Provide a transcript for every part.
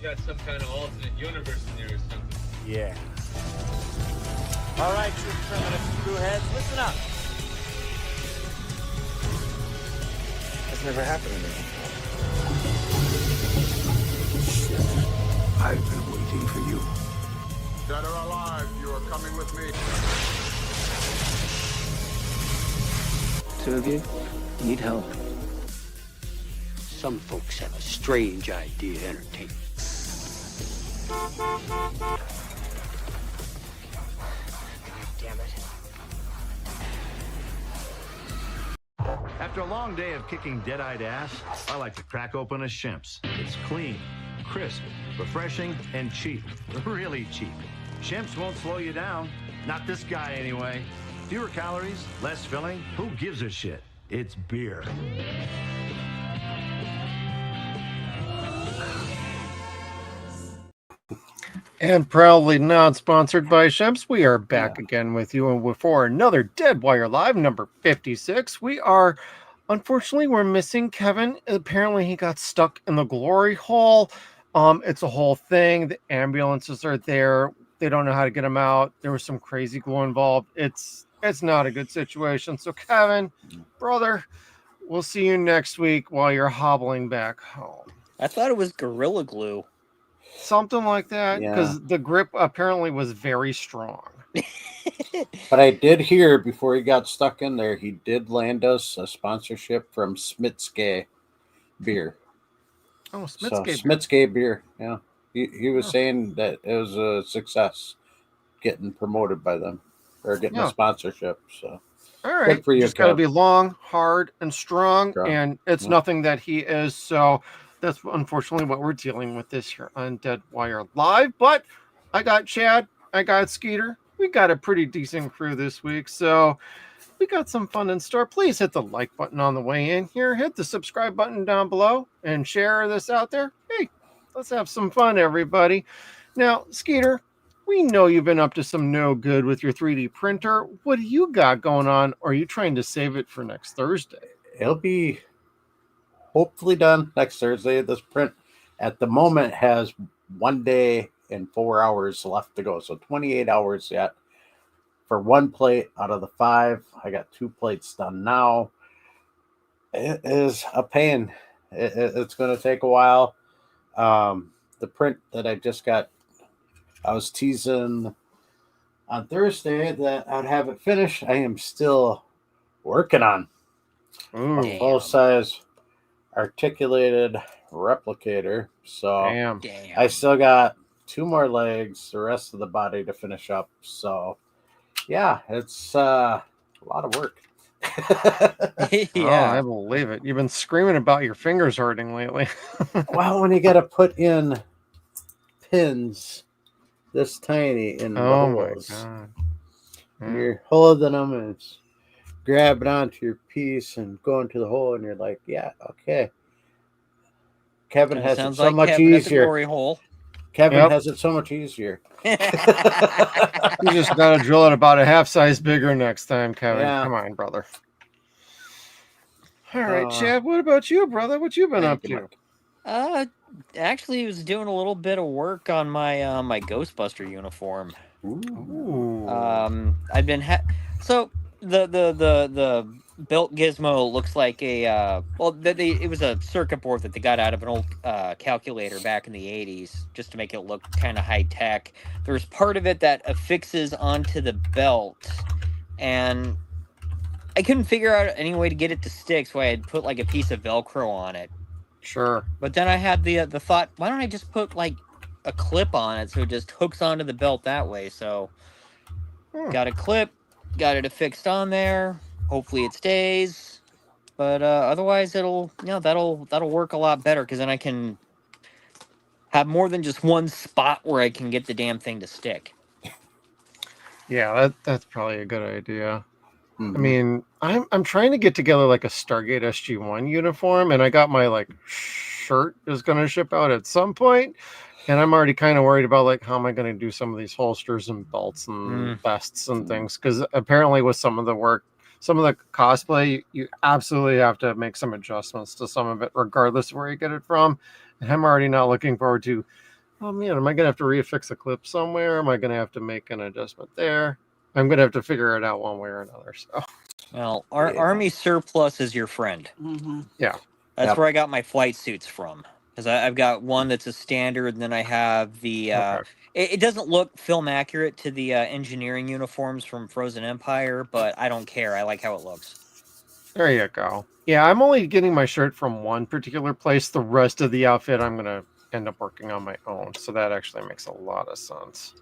You got some kind of alternate universe in there or something. Yeah. All right, you primitive screwheads, listen up. That's never happened to me. I've been waiting for you. Dead or alive, you are coming with me. Two of you need help. Some folks have a strange idea to entertain. Damn it. After a long day of kicking dead-eyed ass, I like to crack open a Shemp's. It's clean, crisp, refreshing, and cheap. Really cheap. Shemp's won't slow you down. Not this guy, anyway. Fewer calories, less filling. Who gives a shit? It's beer. And proudly not sponsored by Shemps, we are back again with you and for another Dead Wire Live number 56. Unfortunately, we're missing Kevin. Apparently, he got stuck in the glory hole. It's a whole thing. The ambulances are there. They don't know how to get him out. There was some crazy glue involved. It's not a good situation. So, Kevin, brother, we'll see you next week while you're hobbling back home. I thought it was Gorilla Glue. Something like that, because the grip apparently was very strong. But I did hear before he got stuck in there, he did land us a sponsorship from Smitsky beer. Oh, Smitsky Smitsky beer. Yeah. He was saying that it was a success getting promoted by them or getting a sponsorship. So, all right. Good for you, just got to be long, hard, and strong. And it's nothing that he is. So, that's unfortunately what we're dealing with this here on Dead Wire Live. But I got Chad, I got Skeeter. We got a pretty decent crew this week. So we got some fun in store. Please hit the like button on the way in here. Hit the subscribe button down below and share this out there. Hey, let's have some fun, everybody. Now, Skeeter, we know you've been up to some no good with your 3D printer. What do you got going on? Or are you trying to save it for next Thursday? It'll be hopefully done next Thursday. This print at the moment has 1 day and 4 hours left to go. So 28 hours yet for one plate out of the 5. I got 2 plates done now. It is a pain. It's going to take a while. The print that I just got, I was teasing on Thursday that I'd have it finished. I am still working on a full-size articulated replicator. So Damn. I still got 2 more legs, the rest of the body to finish up. So yeah, it's a lot of work. Oh, I believe it. You've been screaming about your fingers hurting lately. Well, when you got to put in pins this tiny in the holes, and you're holding them and it's grabbing onto your piece and going to the hole, and you're like, yeah, okay. Kevin has it so much easier. Kevin has it so much easier. You just got to drill it about a half size bigger next time, Kevin. Yeah. Come on, brother. All right, Chad, what about you, brother? What you been up to? Actually, I was doing a little bit of work on my my Ghostbuster uniform. Ooh. I've been so the belt gizmo looks like a it was a circuit board that they got out of an old calculator back in the 80s just to make it look kind of high tech. There's part of it that affixes onto the belt, and I couldn't figure out any way to get it to stick, so I had put like a piece of Velcro on it. Sure. But then I had the thought, why don't I just put like a clip on it so it just hooks onto the belt that way? So got a clip, got it affixed on there. Hopefully it stays. But otherwise that'll work a lot better, because then I can have more than just one spot where I can get the damn thing to stick. Yeah, that's probably a good idea. Mm-hmm. I mean, I'm trying to get together like a Stargate SG-1 uniform, and I got my like shirt is going to ship out at some point, and I'm already kind of worried about like how am I going to do some of these holsters and belts and vests and things, because apparently with some of the work, some of the cosplay, you absolutely have to make some adjustments to some of it, regardless of where you get it from. And I'm already not looking forward to Oh man, am I gonna have to reaffix a clip somewhere? Am I gonna have to make an adjustment there? I'm gonna have to figure it out one way or another. So Well, Army surplus is your friend. Mm-hmm. yeah, That's Yep. where I got my flight suits from. Because I've got one that's a standard, and then I have the. okay. It doesn't look film accurate to the engineering uniforms from Frozen Empire, but I don't care. I like how it looks. There you go. Yeah, I'm only getting my shirt from one particular place. The rest of the outfit, I'm gonna end up working on my own. So that actually makes a lot of sense.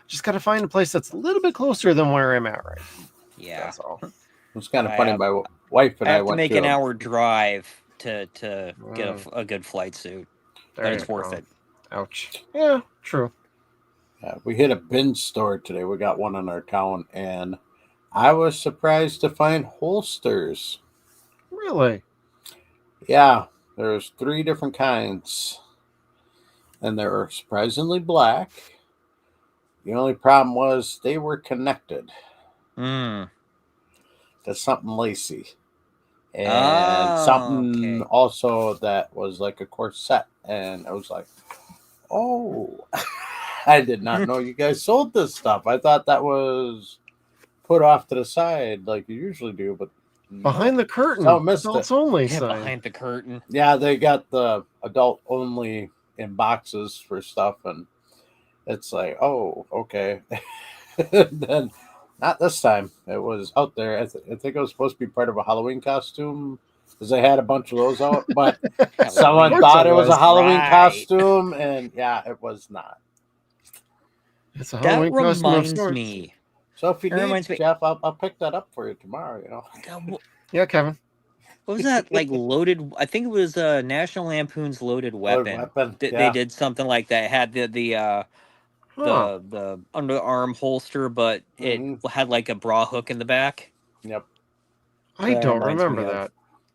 Just gotta find a place that's a little bit closer than where I'm at right now. Yeah. That's all. It's kind of I funny. have- My wife and I I have to went make to an a- hour drive to get a good flight suit, There but it's you worth go. it. Ouch. Yeah, true. we hit a bin store today. We got one in our town, and I was surprised to find holsters. Really? Yeah, there's 3 different kinds, and they were surprisingly black. The only problem was they were connected Mm. to something lacy, and Oh, something okay. also that was like a corset. And I was like, oh, I did not know you guys sold this stuff. I thought that was put off to the side like you usually do, but Behind the curtain. Oh, missed Adults it. only Yeah, sign. behind the curtain. Yeah, they got the adult only in boxes for stuff, and it's like, oh, okay. Then not this time. It was out there. I think it was supposed to be part of a Halloween costume because they had a bunch of those out, but someone course thought it it was a was. Halloween Right. costume, and yeah, it was not. It's a That Halloween costume of reminds sorts. me. So if you It need, reminds me- Jeff, I'll pick that up for you tomorrow. You know, God, Yeah, Kevin. what was that like loaded? I think it was National Lampoon's Loaded Weapon. They Yeah. did something like that. It had the underarm holster, but it had like a bra hook in the back. Yep. I That don't reminds me remember of. that.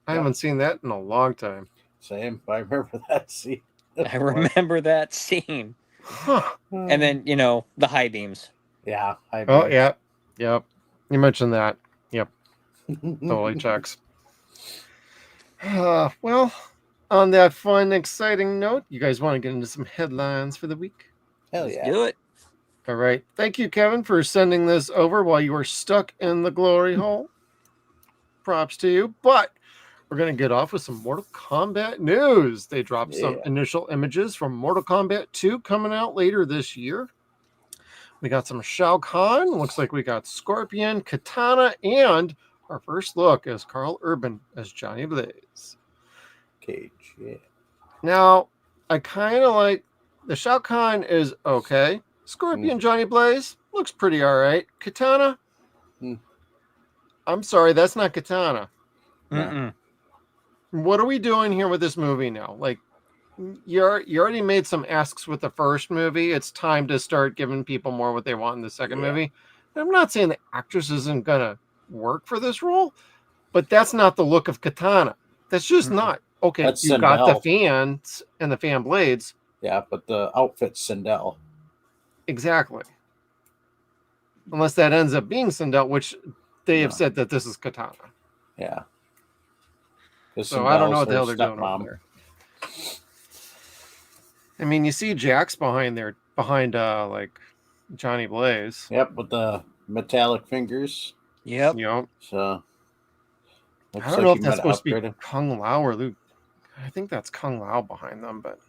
I Yep. haven't seen that in a long time. Same. I remember that scene. I remember that scene. Huh. And then the high beams. Yeah. Oh, yeah. Yep. You mentioned that. Yep. Totally checks. Well, on that fun, exciting note, you guys want to get into some headlines for the week? Hell Let's yeah. do it. All right. Thank you, Kevin, for sending this over while you were stuck in the glory hole. Props to you. But we're going to get off with some Mortal Kombat news. They dropped some initial images from Mortal Kombat 2 coming out later this year. We got some Shao Kahn. Looks like we got Scorpion, Katana, and our first look as Carl Urban as Johnny Blaze. Cage, yeah. Now, I kind of like the Shao Kahn is okay. Scorpion Johnny Blaze looks pretty all right. Katana, I'm sorry, that's not Katana. Mm-mm. What are we doing here with this movie now? Like, you already made some asks with the first movie. It's time to start giving people more what they want in the second movie. And I'm not saying the actress isn't gonna work for this role, but that's not the look of Katana. That's just not. Okay, That's you got the Sindel. fans and the fan blades. Yeah, but the outfit's Sindel. Exactly. Unless that ends up being Sindel, which they have said that this is Katana. Yeah. So I don't know what the hell they're doing stepmom. over there. I mean, you see Jax behind like Johnny Blaze. Yep, with the metallic fingers. Yep. You know, So I don't know if that's supposed to be Kung Lao or Luke. I think that's Kung Lao behind them, but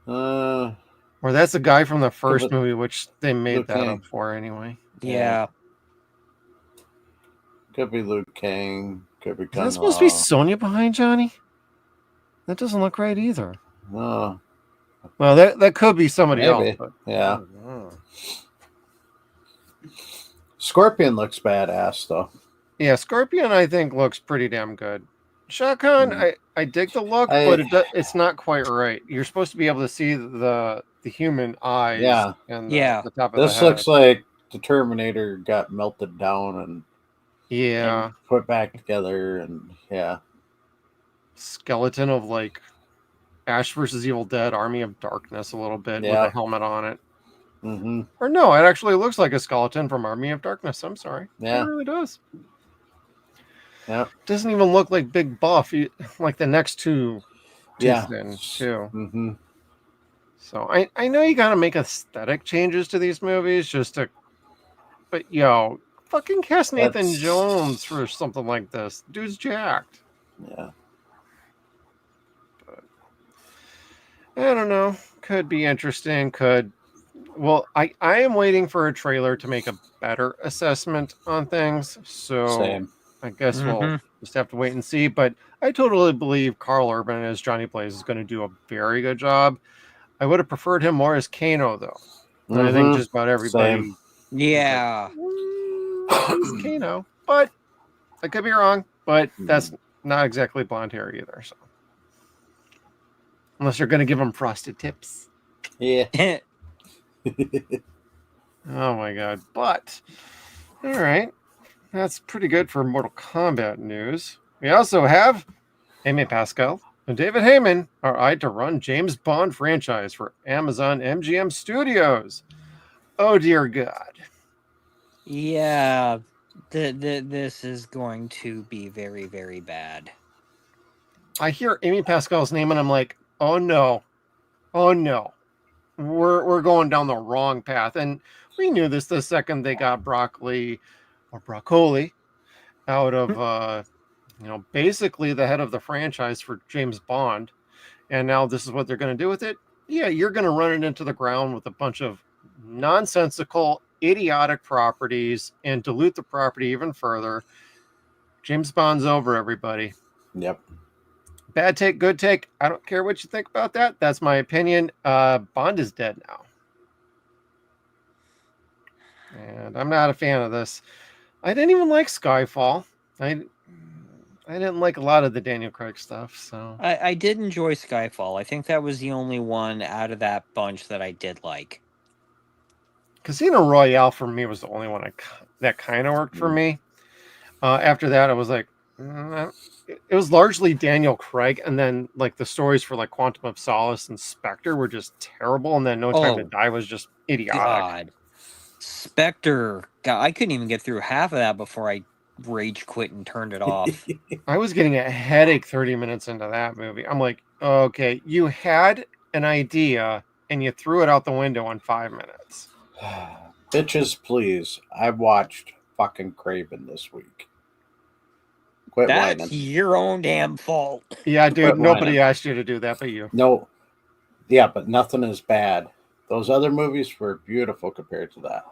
or that's the guy from the first movie, which they made Luke that Kang. up for anyway. Yeah. Could be Luke Kang. Could be Is Kung that supposed to be Lao. Sonya behind Johnny? That doesn't look right either. Oh, Well, that could be somebody maybe. else. But Yeah. Scorpion looks badass though. yeah, Scorpion I think looks pretty damn good. Shao Kahn, I dig the look, but it's not quite right. You're supposed to be able to see the human eyes. Yeah. And Yeah. the top of This the head. looks like the Terminator got melted down and Yeah. put back together, and yeah. Skeleton of like Ash versus Evil Dead, Army of Darkness a little bit with Yeah. a helmet on it. Mm-hmm. Or no, it actually looks like a skeleton from Army of Darkness. I'm sorry. Yeah. It really does. Yeah. Doesn't even look like Big Buff like the next two Yeah. thin too. Mm-hmm. So I know you got to make aesthetic changes to these movies just to, but fucking cast Nathan Jones for something like this. Dude's jacked. Yeah. But I don't know. Could be interesting. Well, I am waiting for a trailer to make a better assessment on things. So Same. I guess we'll just have to wait and see. But I totally believe Carl Urban as Johnny Blaze is going to do a very good job. I would have preferred him more as Kano, though. But I think just about everybody. Same. Yeah. He's Kano. But I could be wrong. But that's not exactly blonde hair either. So unless you're going to give him frosted tips. Yeah. Oh my god. But all right. That's pretty good for Mortal Kombat news. We also have Amy Pascal and David Heyman are eyed to run James Bond franchise for Amazon MGM Studios. Oh dear God. Yeah. This is going to be very, very bad. I hear Amy Pascal's name and I'm like, oh no. Oh no. We're going down the wrong path. And we knew this the second they got broccoli out of basically the head of the franchise for James Bond. And now this is what they're going to do with it. Yeah, you're going to run it into the ground with a bunch of nonsensical, idiotic properties and dilute the property even further. James Bond's over, everybody. Yep. Bad take, good take. I don't care what you think about that. That's my opinion. Bond is dead now. And I'm not a fan of this. I didn't even like Skyfall. I didn't like a lot of the Daniel Craig stuff. So I did enjoy Skyfall. I think that was the only one out of that bunch that I did like. Casino Royale for me was the only one that kind of worked for me. After that, I was like, it was largely Daniel Craig, and then like the stories for like Quantum of Solace and Spectre were just terrible, and then No Time to Die was just idiotic. God. Spectre, God, I couldn't even get through half of that before I rage quit and turned it off. I was getting a headache 30 minutes into that movie. I'm like, okay, you had an idea and you threw it out the window in 5 minutes. Bitches, please. I watched fucking Craven this week. Quit That's whining. your own damn fault. Yeah, dude, Quit nobody whining. asked you to do that but you. No. Yeah, but nothing is bad. Those other movies were beautiful compared to that.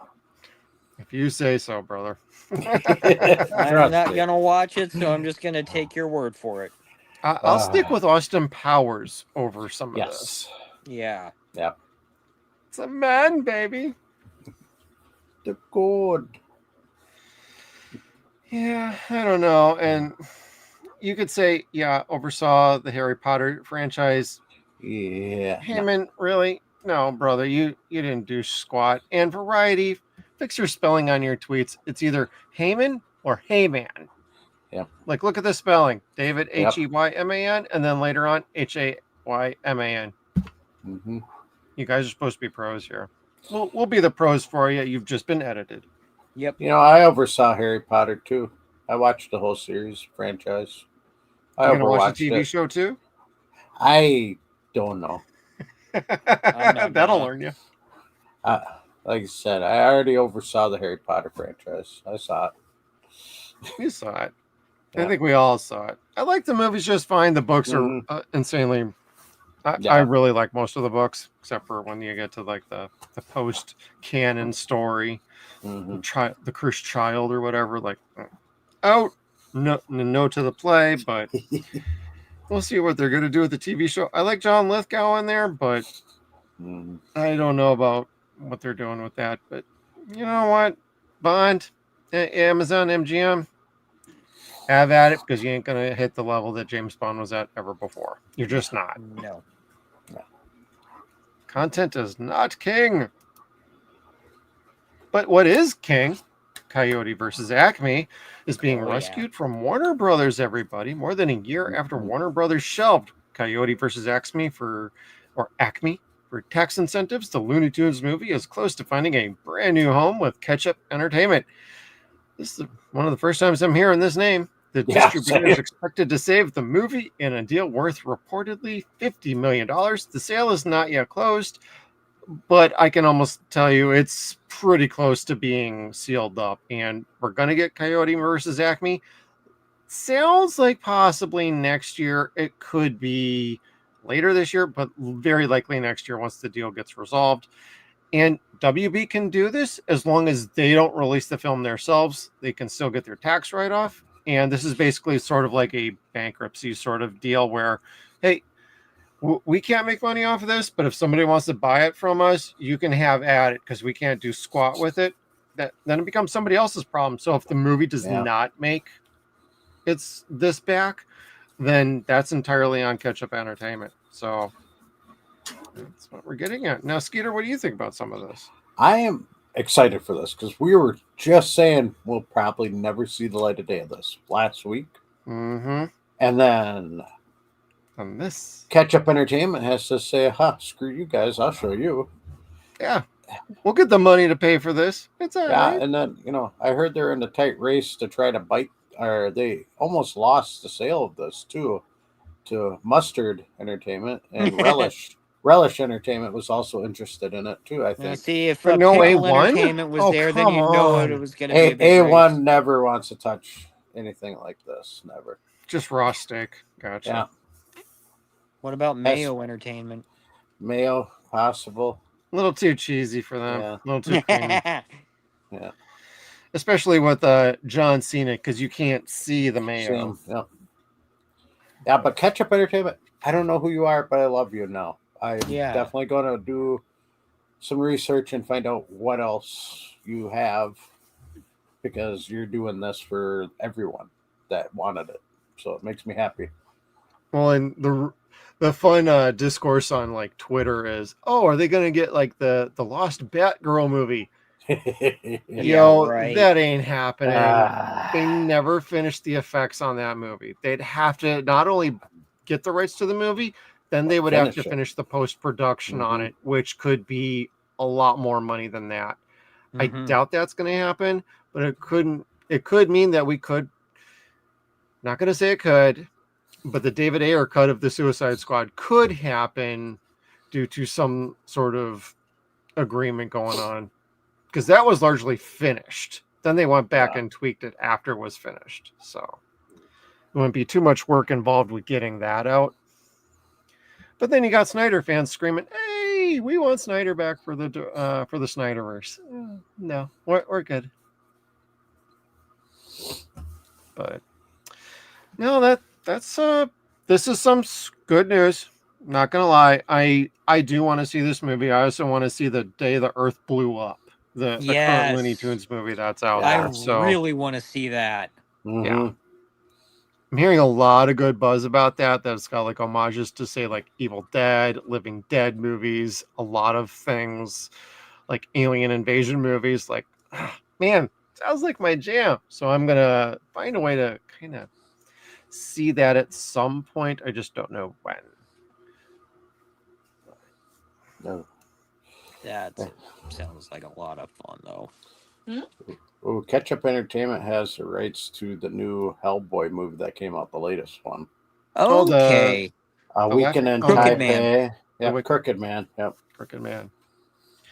If you say so, brother. I'm not going to watch it, so I'm just going to take your word for it. I'll stick with Austin Powers over some of this. Yeah. Yep. It's a man, baby. The good. Yeah, I don't know. And you could say, yeah, oversaw the Harry Potter franchise. Yeah. Heyman, really? No, brother, you didn't do squat. And Variety, fix your spelling on your tweets. It's either Heyman or Heyman. Yeah. Like, look at the spelling. David, Yep. Heyman, and then later on, Hayman. Mm-hmm. You guys are supposed to be pros here. We'll be the pros for you. You've just been edited. Yep. You know, I oversaw Harry Potter too. I watched the whole series franchise. You're going to watch the TV show too? I don't know. That'll learn you. Like I said, I already oversaw the Harry Potter franchise. I saw it. You saw it. Yeah. I think we all saw it. I like the movies just fine. The books are insanely. I really like most of the books, except for when you get to like the post canon story, the cursed child or whatever. Like, out, no to the play, but we'll see what they're going to do with the TV show. I like John Lithgow in there, but I don't know about what they're doing with that. But you know what, Bond, Amazon, MGM. Have at it, because you ain't going to hit the level that James Bond was at ever before. You're just not. No. Content is not king. But what is king, Coyote versus Acme, is being rescued from Warner Brothers, everybody. More than a year after Warner Brothers shelved Coyote versus Acme for tax incentives, the Looney Tunes movie is close to finding a brand new home with Ketchup Entertainment. This is one of the first times I'm hearing this name. The Yeah, distributor is same. expected to save the movie in a deal worth reportedly $50 million. The sale is not yet closed, but I can almost tell you it's pretty close to being sealed up. And we're going to get Coyote versus Acme. Sounds like possibly next year. It could be later this year, but very likely next year once the deal gets resolved. And WB can do this as long as they don't release the film themselves. They can still get their tax write-off. And this is basically sort of like a bankruptcy sort of deal where, hey, we can't make money off of this, but if somebody wants to buy it from us, you can have at it because we can't do squat with it. Then it becomes somebody else's problem. So if the movie does not make its this back, then that's entirely on Ketchup Entertainment. So that's what we're getting at. Now, Skeeter, what do you think about some of this? I am excited for this because we were just saying we'll probably never see the light of day of this last week. Mm-hmm. And then on this, Ketchup Entertainment has to say, screw you guys, I'll show you. Yeah. We'll get the money to pay for this. It's all right. And then, I heard they're in a tight race to try to bite, or they almost lost the sale of this too to Mustard Entertainment, and Relish Entertainment was also interested in it too, I think. Now, see, if But no Pickle A1? Entertainment was there, then come you know on. it was going to be a big A1 race. never wants to touch anything like this. Never. Just raw steak. Gotcha. Yeah. What about Mayo Entertainment? Mayo, possible. A little too cheesy for them. Yeah. A little too creamy. Yeah. Especially with John Cena, because you can't see the mayo. Same. Yeah, but Ketchup Entertainment, I don't know who you are, but I love you now. I'm definitely going to do some research and find out what else you have, because you're doing this for everyone that wanted it. So it makes me happy. Well, and the fun discourse on like Twitter is, are they going to get like the Lost Batgirl movie? That ain't happening. They never finished the effects on that movie. They'd have to not only get the rights to the movie, then they would have to finish the post-production on it, which could be a lot more money than that. I doubt that's going to happen, but it could mean that we could, not going to say it could, but the David Ayer cut of the Suicide Squad could happen due to some sort of agreement going on, because that was largely finished. Then they went back and tweaked it after it was finished. So it wouldn't be too much work involved with getting that out. But then you got Snyder fans screaming, "Hey, we want Snyder back for the Snyderverse." No, we're good. But no, this is some good news. Not gonna lie, I do want to see this movie. I also want to see The Day the Earth Blew Up, the current Looney Tunes movie that's out there. I really want to see that. Yeah, I'm hearing a lot of good buzz about that. That's got like homages to say like Evil Dead, Living Dead movies, a lot of things like alien invasion movies. Like, man, sounds like my jam. So I'm gonna find a way to kind of see that at some point. I just don't know when. No. That sounds like a lot of fun, though. Oh, Ketchup Entertainment has the rights to the new Hellboy movie that came out, the latest one. Okay. Weekend in Crooked Taipei. Man. Yeah, Crooked Man. Yep. Crooked Man.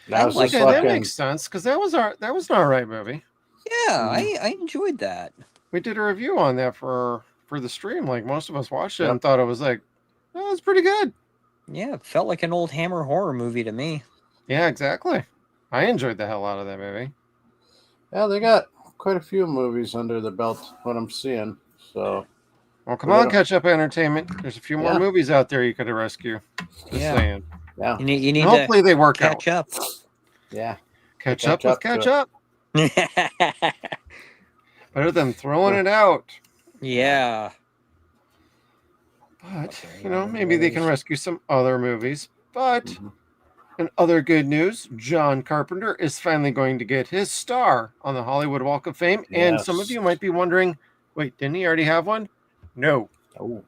That makes sense, because that was an alright movie. Yeah, I enjoyed that. We did a review on that for the stream. Like, most of us watched it and thought it was like, oh, it's pretty good. Yeah, it felt like an old Hammer horror movie to me. Yeah, exactly. I enjoyed the hell out of that movie. Yeah, they got quite a few movies under the belt, what I'm seeing. So, well, come on, Ketchup Entertainment. There's a few more movies out there you could rescue. Just saying. Yeah. You need hopefully they work catch up. Yeah. Catch up with ketchup. Better than throwing it out. Yeah. But, maybe they can rescue some other movies. But, in other good news, John Carpenter is finally going to get his star on the Hollywood Walk of Fame. Yes. And some of you might be wondering, wait, didn't he already have one? No. Oh.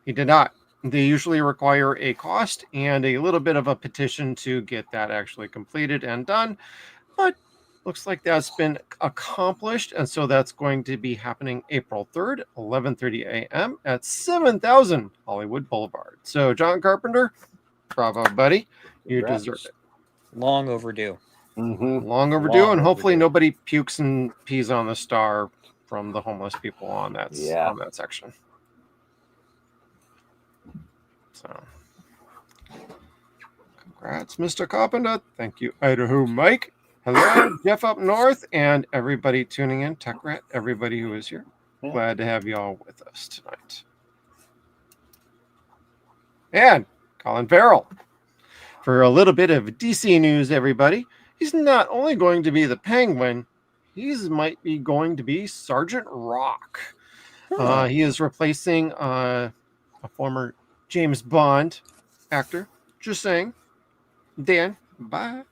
He did not. They usually require a cost and a little bit of a petition to get that actually completed and done. But looks like that's been accomplished, and so that's going to be happening April 3rd, 11:30 a.m. at 7000 Hollywood Boulevard. So, John Carpenter, bravo, buddy. You Congrats. deserve it. Long overdue. Mm-hmm. Long overdue, Long and hopefully overdue. nobody pukes and pees on the star from the homeless people on that section. So, congrats, Mr. Carpenter. Thank you, Idaho Mike. Hello, Jeff up north, and everybody tuning in, Tech Rat, everybody who is here. Yeah. Glad to have you all with us tonight. And Colin Farrell. For a little bit of DC news, everybody. He's not only going to be the Penguin, might be going to be Sergeant Rock. He is replacing a former James Bond actor. Just saying. Dan, bye.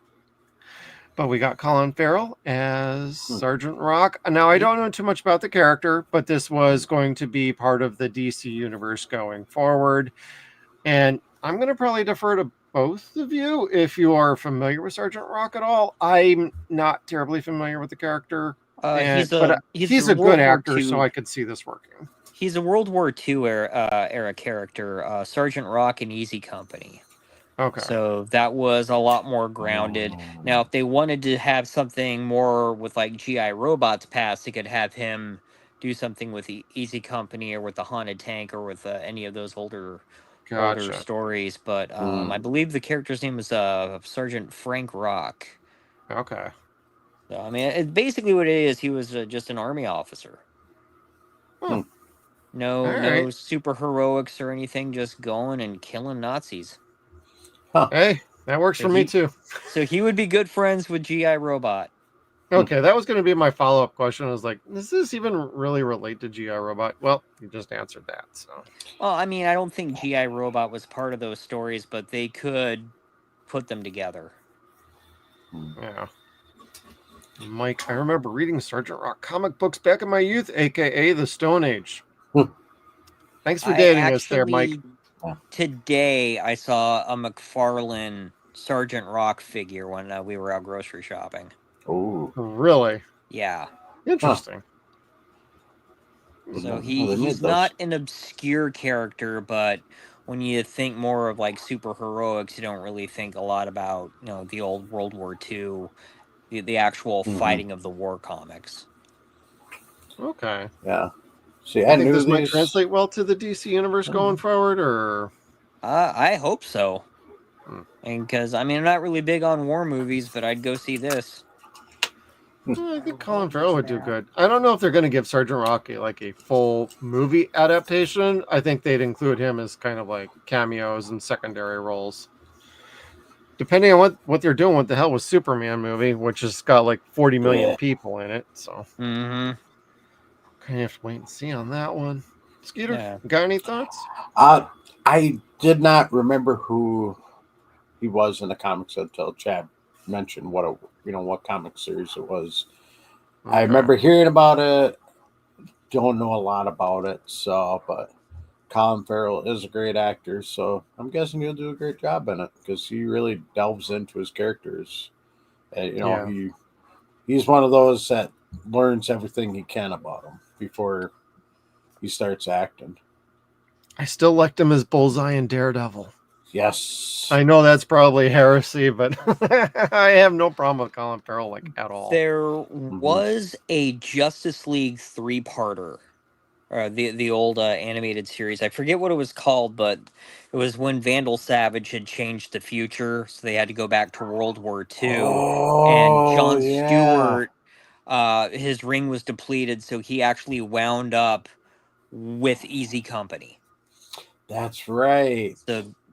But we got Colin Farrell as Sergeant Rock. Now, I don't know too much about the character, but this was going to be part of the DC universe going forward. And I'm going to probably defer to both of you if you are familiar with Sergeant Rock at all. I'm not terribly familiar with the character. He's a good actor, so I could see this working. He's a World War II era character, Sergeant Rock in Easy Company. Okay. So that was a lot more grounded. Now, if they wanted to have something more with like GI Robots past, they could have him do something with Easy Company or with the Haunted Tank or with any of those older stories. But I believe the character's name was Sergeant Frank Rock. Okay. So, I mean, basically what it is, he was just an army officer. No super heroics or anything, just going and killing Nazis. Hey, that works for me too. So he would be good friends with GI Robot. Okay, that was going to be my follow-up question. I was like, does this even really relate to GI Robot? Well, you just answered that. So. Well, I mean, I don't think GI Robot was part of those stories, but they could put them together. Yeah. Mike, I remember reading Sergeant Rock comic books back in my youth, aka the Stone Age. Thanks for dating us there, Mike. Today, I saw a McFarlane Sergeant Rock figure when we were out grocery shopping. Oh, really? Yeah. Interesting. So he's not an obscure character, but when you think more of like super heroics, you don't really think a lot about the old World War II, the actual fighting of the war comics. Okay. Yeah. See, I think this might translate well to the DC universe going forward, or I hope so. And because I'm not really big on war movies, but I'd go see this. I think Colin Farrell would do good. I don't know if they're going to give Sergeant Rock a full movie adaptation. I think they'd include him as kind of like cameos and secondary roles. Depending on what they're doing with the hell with Superman movie, which has got like 40 million people in it. So kind of have to wait and see on that one. Skeeter, got any thoughts? I did not remember who he was in the comics until Chad mentioned what comic series it was. Okay. I remember hearing about it. Don't know a lot about it. So, but Colin Farrell is a great actor, so I'm guessing he'll do a great job in it because he really delves into his characters. And, he's one of those that learns everything he can about them before he starts acting. I still liked him as Bullseye and Daredevil. Yes. I know that's probably heresy, but I have no problem with Colin Farrell at all. There was a Justice League 3-parter, the old animated series. I forget what it was called, but it was when Vandal Savage had changed the future, so they had to go back to World War II. And Jon Stewart, his ring was depleted, so he actually wound up with Easy Company. That's right.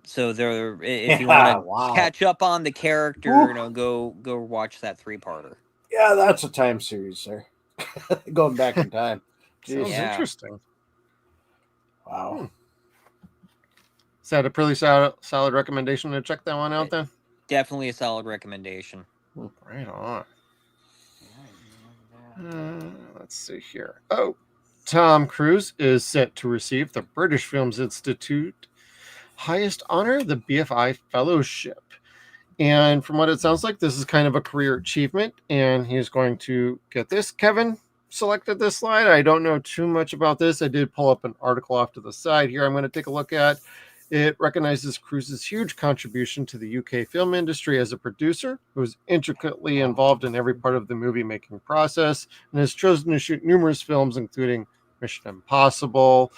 So there, if you want to catch up on the character, go watch that 3-parter. Yeah, that's a time series, sir. Going back in time. Sounds interesting. Wow. Is that a pretty solid recommendation to check that one out then? Definitely a solid recommendation. Right on. Let's see here. Oh, Tom Cruise is set to receive the British Films Institute highest honor, the BFI Fellowship. And from what it sounds like, this is kind of a career achievement, and he's going to get this. Kevin selected this slide. I don't know too much about this. I did pull up an article off to the side here I'm going to take a look at. It recognizes Cruise's huge contribution to the UK film industry as a producer who is intricately involved in every part of the movie making process and has chosen to shoot numerous films, including Mission Impossible,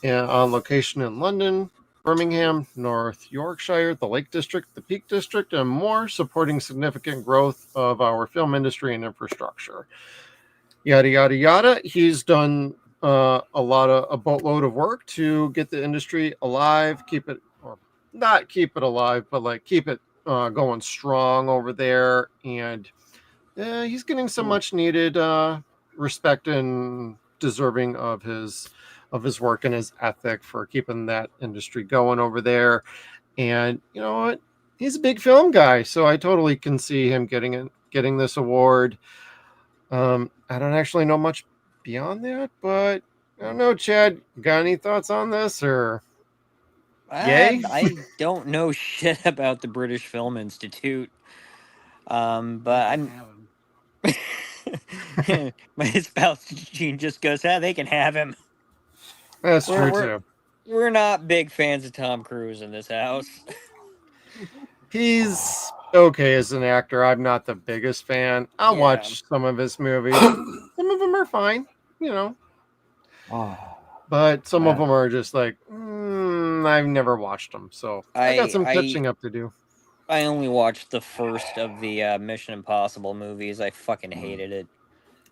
on location in London, Birmingham, North Yorkshire, the Lake District, the Peak District, and more, supporting significant growth of our film industry and infrastructure. Yada, yada, yada. He's done a boatload of work to get the industry alive, keep it, or not keep it alive, but like keep it going strong over there. And he's getting some much needed respect and deserving of his work and his ethic for keeping that industry going over there. And you know what? He's a big film guy, so I totally can see him getting this award. I don't actually know much beyond that, but I don't know, Chad, got any thoughts on this or yay? I don't know shit about the British Film Institute. But I'm my spouse Jean just goes, they can have him. That's true too. We're not big fans of Tom Cruise in this house. He's okay as an actor. I'm not the biggest fan. I'll watch some of his movies. Some of them are fine, you know. But some of them are just like, I've never watched them. So I got some catching up to do. I only watched the first of the Mission Impossible movies. I fucking hated it.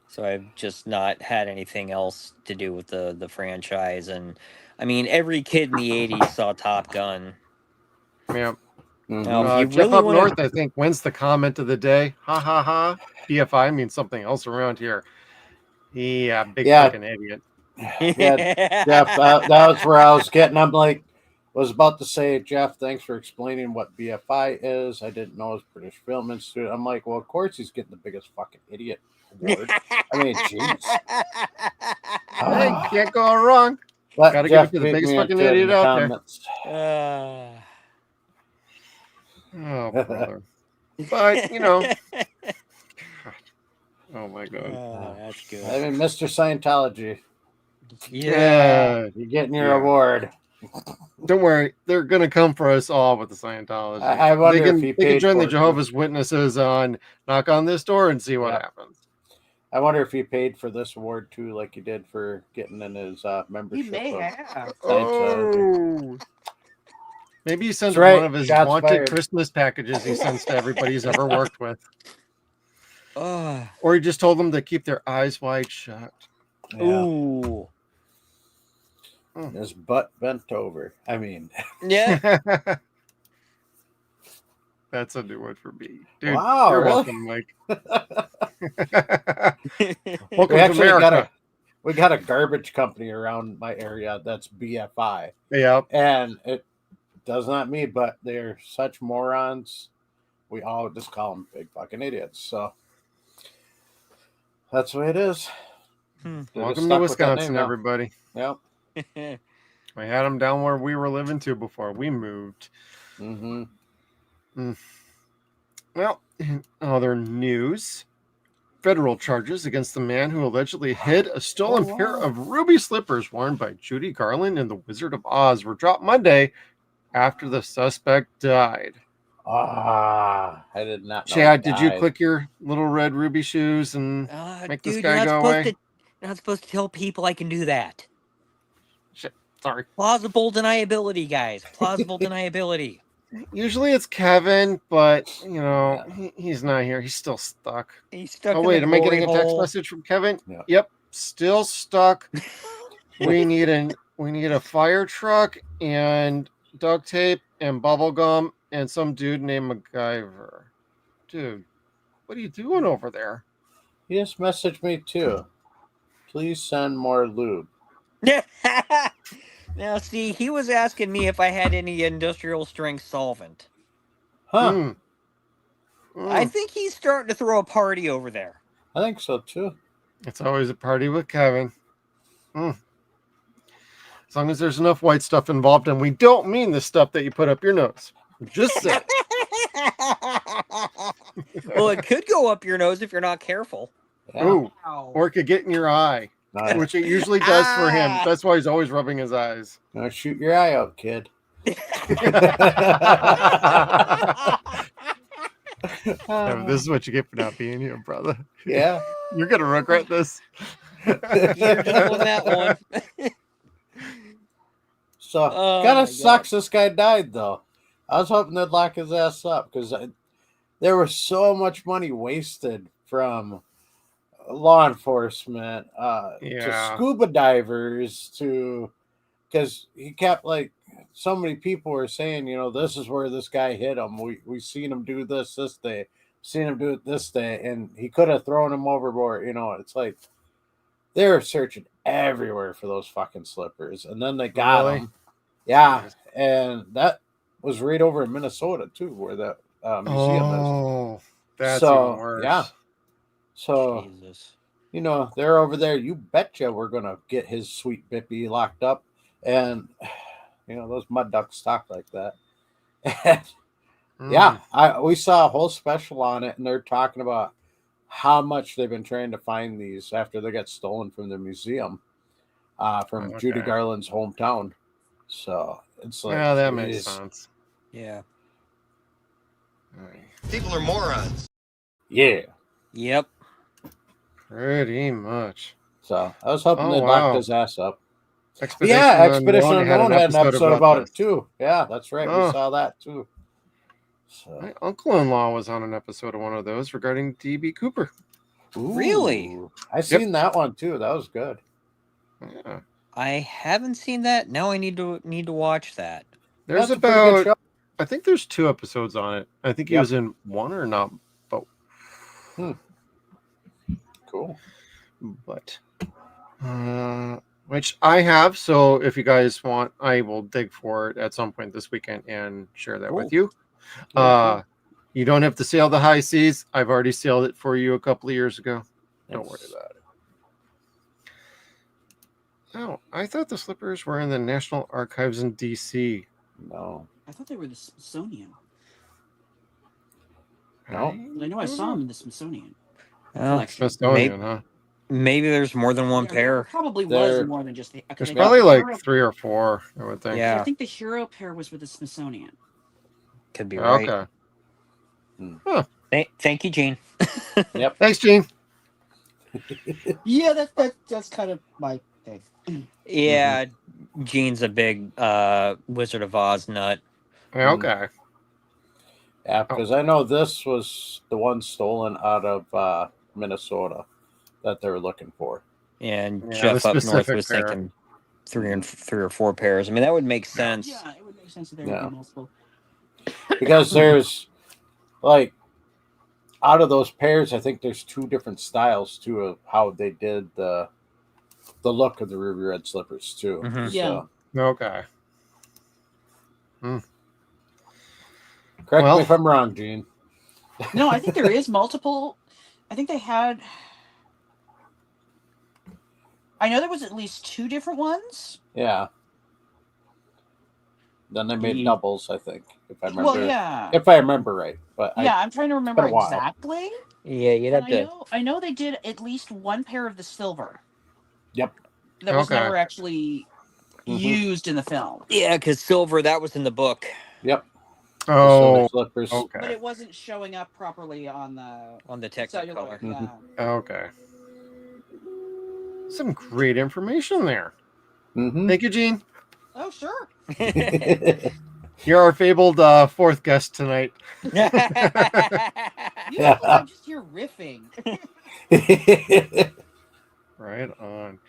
So I've just not had anything else to do with the franchise. And I mean, every kid in the 80s saw Top Gun. Yeah. Jeff really up north, I think, wins the comment of the day. Ha ha ha. BFI means something else around here. Yeah, big fucking idiot. Yeah, Jeff, that was where I was getting. I'm like, was about to say, Jeff, thanks for explaining what BFI is. I didn't know it was British Film Institute. I'm like, well, of course he's getting the biggest fucking idiot award. I mean, jeez. Hey, can't go wrong. Gotta give it to the biggest fucking idiot out there. Oh, brother. But, you know. Oh, my God. That's good. I mean, Mr. Scientology. Yeah. You're getting your award. Don't worry. They're going to come for us all with the Scientology. I wonder if they can join the Jehovah's Witnesses on Knock on This Door and see what happens. I wonder if he paid for this award, too, like he did for getting in his membership. He may have. Oh. Maybe he sends one of his wanted Christmas packages he sends to everybody he's ever worked with. Or he just told them to keep their eyes wide shut. Yeah. Ooh. His butt bent over. I mean. Yeah. That's a new one for me. Dude, wow, you're really? welcome, Mike. Welcome to America. We got a garbage company around my area that's BFI. Yeah. And it does not mean, but they're such morons. We all just call them big fucking idiots. So that's the way it is. Welcome to Wisconsin, everybody. Yep. I had them down where we were living to before we moved. Well, in other news, federal charges against the man who allegedly hid a stolen pair of ruby slippers worn by Judy Garland in The Wizard of Oz were dropped Monday after the suspect died. I did not know. Chad, did you click your little red ruby shoes and make this guy go away? You're not supposed to tell people I can do that. Shit, sorry. Plausible deniability, guys. Plausible deniability. Usually it's Kevin, but, you know, he's not here. He's still stuck. He's stuck. Oh, wait, am I getting a text message from Kevin? Yeah. Yep, still stuck. We need a fire truck and duct tape and bubble gum and some dude named MacGyver. Dude, what are you doing over there? He just messaged me too. Please send more lube. Now, see, he was asking me if I had any industrial strength solvent. Huh. I think he's starting to throw a party over there. I think so too. It's always a party with Kevin. As long as there's enough white stuff involved, and we don't mean the stuff that you put up your nose. Just say. Well, it could go up your nose if you're not careful. Yeah. Ooh, or it could get in your eye, Nice. which it usually does for him. Ah. That's why he's always rubbing his eyes. Now shoot your eye out, kid. Yeah, this is what you get for not being here, brother. Yeah. You're gonna regret this. You're just on that one. So Oh, kind my of sucks this guy died, though. I was hoping they'd lock his ass up because there was so much money wasted from law enforcement to Yeah. scuba divers to because he kept like so many people were saying, you know, this is where this guy hit him. We seen him do this day, seen him do it this day, and he could have thrown him overboard. You know, it's like they're searching everywhere for those fucking slippers, and then they got Really? them. Yeah, and that was right over in Minnesota too, where the museum is. Oh, that's So, even worse. yeah. So Jesus. you know they're over there. You betcha we're gonna get his sweet Bippy locked up, and you know those mud ducks talk like that. And, yeah, we saw a whole special on it, and they're talking about how much they've been trying to find these after they got stolen from the museum, from Judy Okay. Garland's hometown. So it's like, Yeah, that makes geez. sense. Yeah. People are morons. Yeah. Yep. Pretty much. So I was hoping Oh, they wow. locked his ass up. Expedition Yeah, Expedition Unknown Unknown had an episode about this. it too. Yeah, that's right. Oh. We saw that too. So, My uncle-in-law was on an episode of one of those regarding D.B. Cooper. Really? ooh, I seen that one too. That was good. Yeah. I haven't seen that. Now I need to watch that. There's That's a pretty good about, show. I think there's 2 episodes on it. I think he Yep. was in one or not both. Cool. But which I have, so if you guys want, I will dig for it at some point this weekend and share that with you. You don't have to sail the high seas. I've already sailed it for you a couple of years ago. Don't worry about it. Oh, I thought the slippers were in the National Archives in DC. No. I thought they were the Smithsonian. No. I know I saw them in the Smithsonian. Well, collection. Smithsonian, huh? maybe there's more than one There pair. probably There- was more than just the. There's they probably got like Hero- 3 or 4, I would think. Yeah. I think the hero pair was with the Smithsonian. Could be right. Okay. Thank you, Gene. Thanks, Gene. Yeah, that's kind of my thing. Yeah, Gene's a big Wizard of Oz nut. Okay. Yeah, because I know this was the one stolen out of Minnesota that they were looking for. And Yeah, Jeff the up north specific was pair. thinking 3 or 4 pairs. I mean, that would make sense. Yeah, it would make sense that there Yeah. would be multiple. Because there's like out of those pairs, I think there's 2 different styles too of how they did the look of the ruby red slippers too. Mhm. So, Okay. correct Well- me if I'm wrong, Gene. No, I think there is multiple. I think they had. I know there was at least 2 different ones. Yeah. Then they made The- doubles, I think, if I remember. Well, yeah, If I remember right, but yeah. I'm trying to remember been a while. exactly. Yeah, you'd And have to. I know they did at least one pair of the silver. Yep. That was Okay. never actually Mhm. used in the film, Yeah, because silver, that was in the book. Yep. The Oh, silver slippers. but okay. it wasn't showing up properly on the On the cellular. Technicolor. Mhm. Yeah. Okay. Some great information there. Mhm. Thank you, Gene. Oh, sure. You're our fabled 4th guest tonight. You Yeah. know, I'm just here riffing. Right on.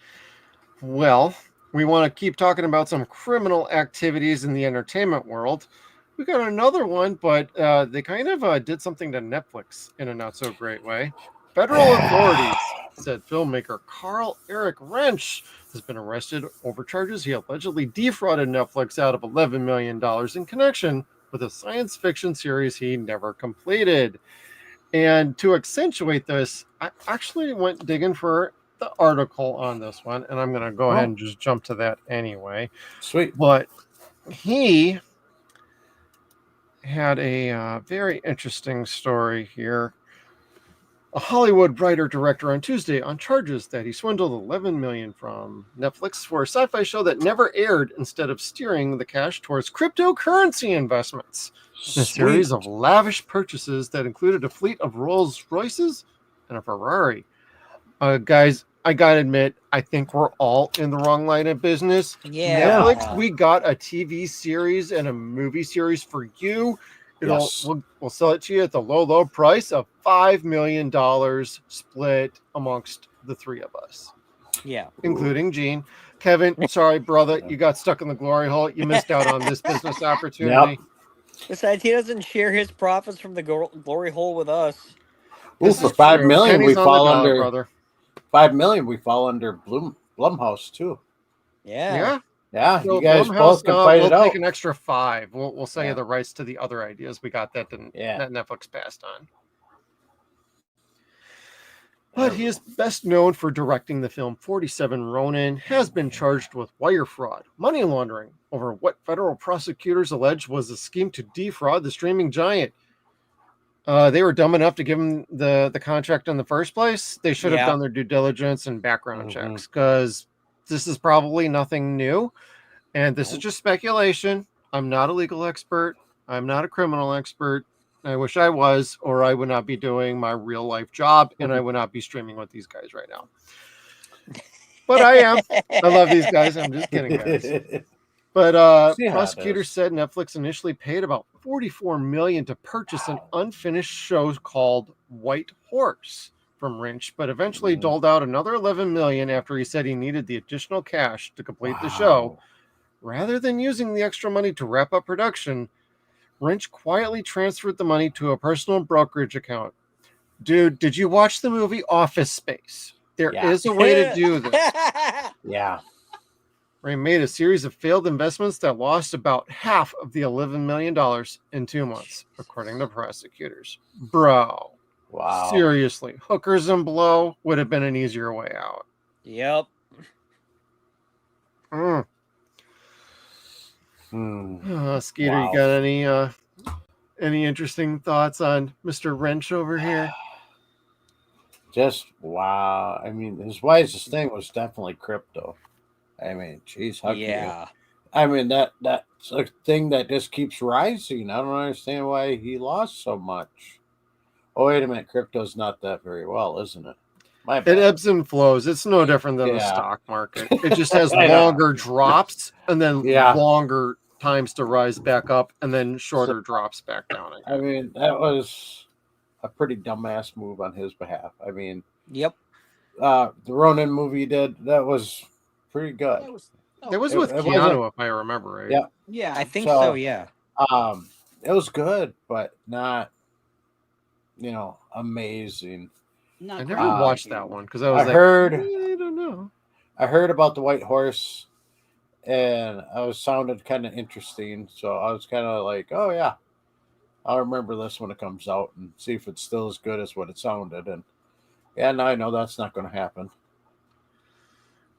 Well, we want to keep talking about some criminal activities in the entertainment world. We got another one, but they kind of did something to Netflix in a not so great way. Federal authorities said filmmaker Carl Eric Wrench has been arrested over charges he allegedly defrauded Netflix out of $11 million in connection with a science fiction series he never completed. And to accentuate this, I actually went digging for the article on this one, and I'm going to go ahead and just jump to that anyway. Sweet. But he had a very interesting story here. A Hollywood writer-director on Tuesday on charges that he swindled $11 million from Netflix for a sci-fi show that never aired, instead of steering the cash towards cryptocurrency investments. A series of lavish purchases that included a fleet of Rolls Royces and a Ferrari. Guys, I gotta admit, I think we're all in the wrong line of business. Yeah. Netflix, we got a TV series and a movie series for you. We'll sell it to you at the low price of $5 million split amongst the three of us. Yeah. Including Gene. Kevin, sorry, brother, you got stuck in the glory hole. You missed out on this business opportunity. Yep. Besides, he doesn't share his profits from the glory hole with us. Ooh, for $5 million, we fall under brother. $5 million. We fall under Blumhouse too. Yeah. Yeah, So you guys Blumhouse, both can fight it out. We'll take an extra 5. We'll sell you the rights to the other ideas we got that Netflix passed on. But he is best known for directing the film 47 Ronin, has been charged with wire fraud, money laundering, over what federal prosecutors allege was a scheme to defraud the streaming giant. They were dumb enough to give him the contract in the first place. They should have done their due diligence and background checks, because this is probably nothing new. And this is just speculation. I'm not a legal expert. I'm not a criminal expert. I wish I was, or I would not be doing my real life job, and I would not be streaming with these guys right now. But I am. I love these guys. I'm just kidding, guys. But prosecutors said Netflix initially paid about $44 million to purchase an unfinished show called White Horse from Lynch, but eventually doled out another $11 million after he said he needed the additional cash to complete the show. Rather than using the extra money to wrap up production, Lynch quietly transferred the money to a personal brokerage account. Dude, did you watch the movie Office Space? There is a way to do this. Yeah. Ray made a series of failed investments that lost about half of the $11 million in 2 months, according to prosecutors. Bro. Wow. Seriously. Hookers and blow would have been an easier way out. Yep. Skeeter, you got any interesting thoughts on Mr. Wrench over here? Just wow. I mean, his wisest thing was definitely crypto. I mean, geez, how can you? I mean, that's a thing that just keeps rising. I don't understand why he lost so much. Oh, wait a minute. Crypto's not that very well, isn't it? It ebbs and flows. It's no different than the stock market. It just has longer drops and then longer times to rise back up and then shorter drops back down again. I mean, that was a pretty dumbass move on his behalf. I mean, the Ronin movie he did, that was pretty good. It was with Keanu, if I remember right. Yeah. Yeah, I think so, yeah. It was good, but not, amazing. Not I never watched that one because I was I don't know. I heard about the White Horse, and sounded kind of interesting. So I was kind of like, oh yeah, I'll remember this when it comes out and see if it's still as good as what it sounded. And now I know that's not going to happen.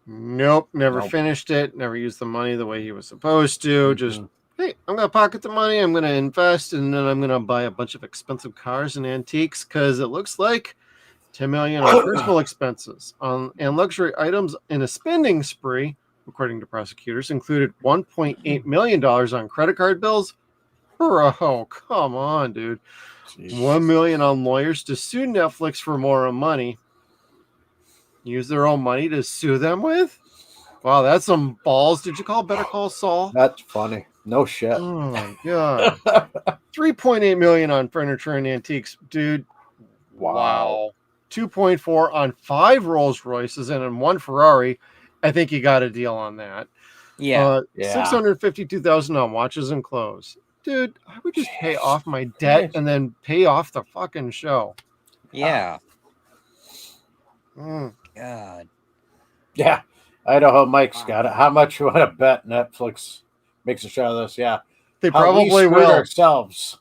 Nope, never finished it. Never used the money the way he was supposed to. Just hey, I'm going to pocket the money. I'm going to invest, and then I'm going to buy a bunch of expensive cars and antiques because it looks like $10 million on personal expenses and luxury items in a spending spree, according to prosecutors, included $1.8 million on credit card bills. Bro, come on, dude. Jeez. $1 million on lawyers to sue Netflix for more money. Use their own money to sue them with? Wow, that's some balls. Did you call Better Call Saul? That's funny. No shit. Oh my god. $3.8 million on furniture and antiques, dude. Wow. 2.4 on 5 Rolls Royces and on 1 Ferrari. I think you got a deal on that. Yeah. $652,000 on watches and clothes. Dude, I would just pay off my debt and then pay off the fucking show. Yeah. God. Yeah. I know how Mike's got it. How much you want to bet Netflix makes a show of this? Yeah. They probably will. Ourselves.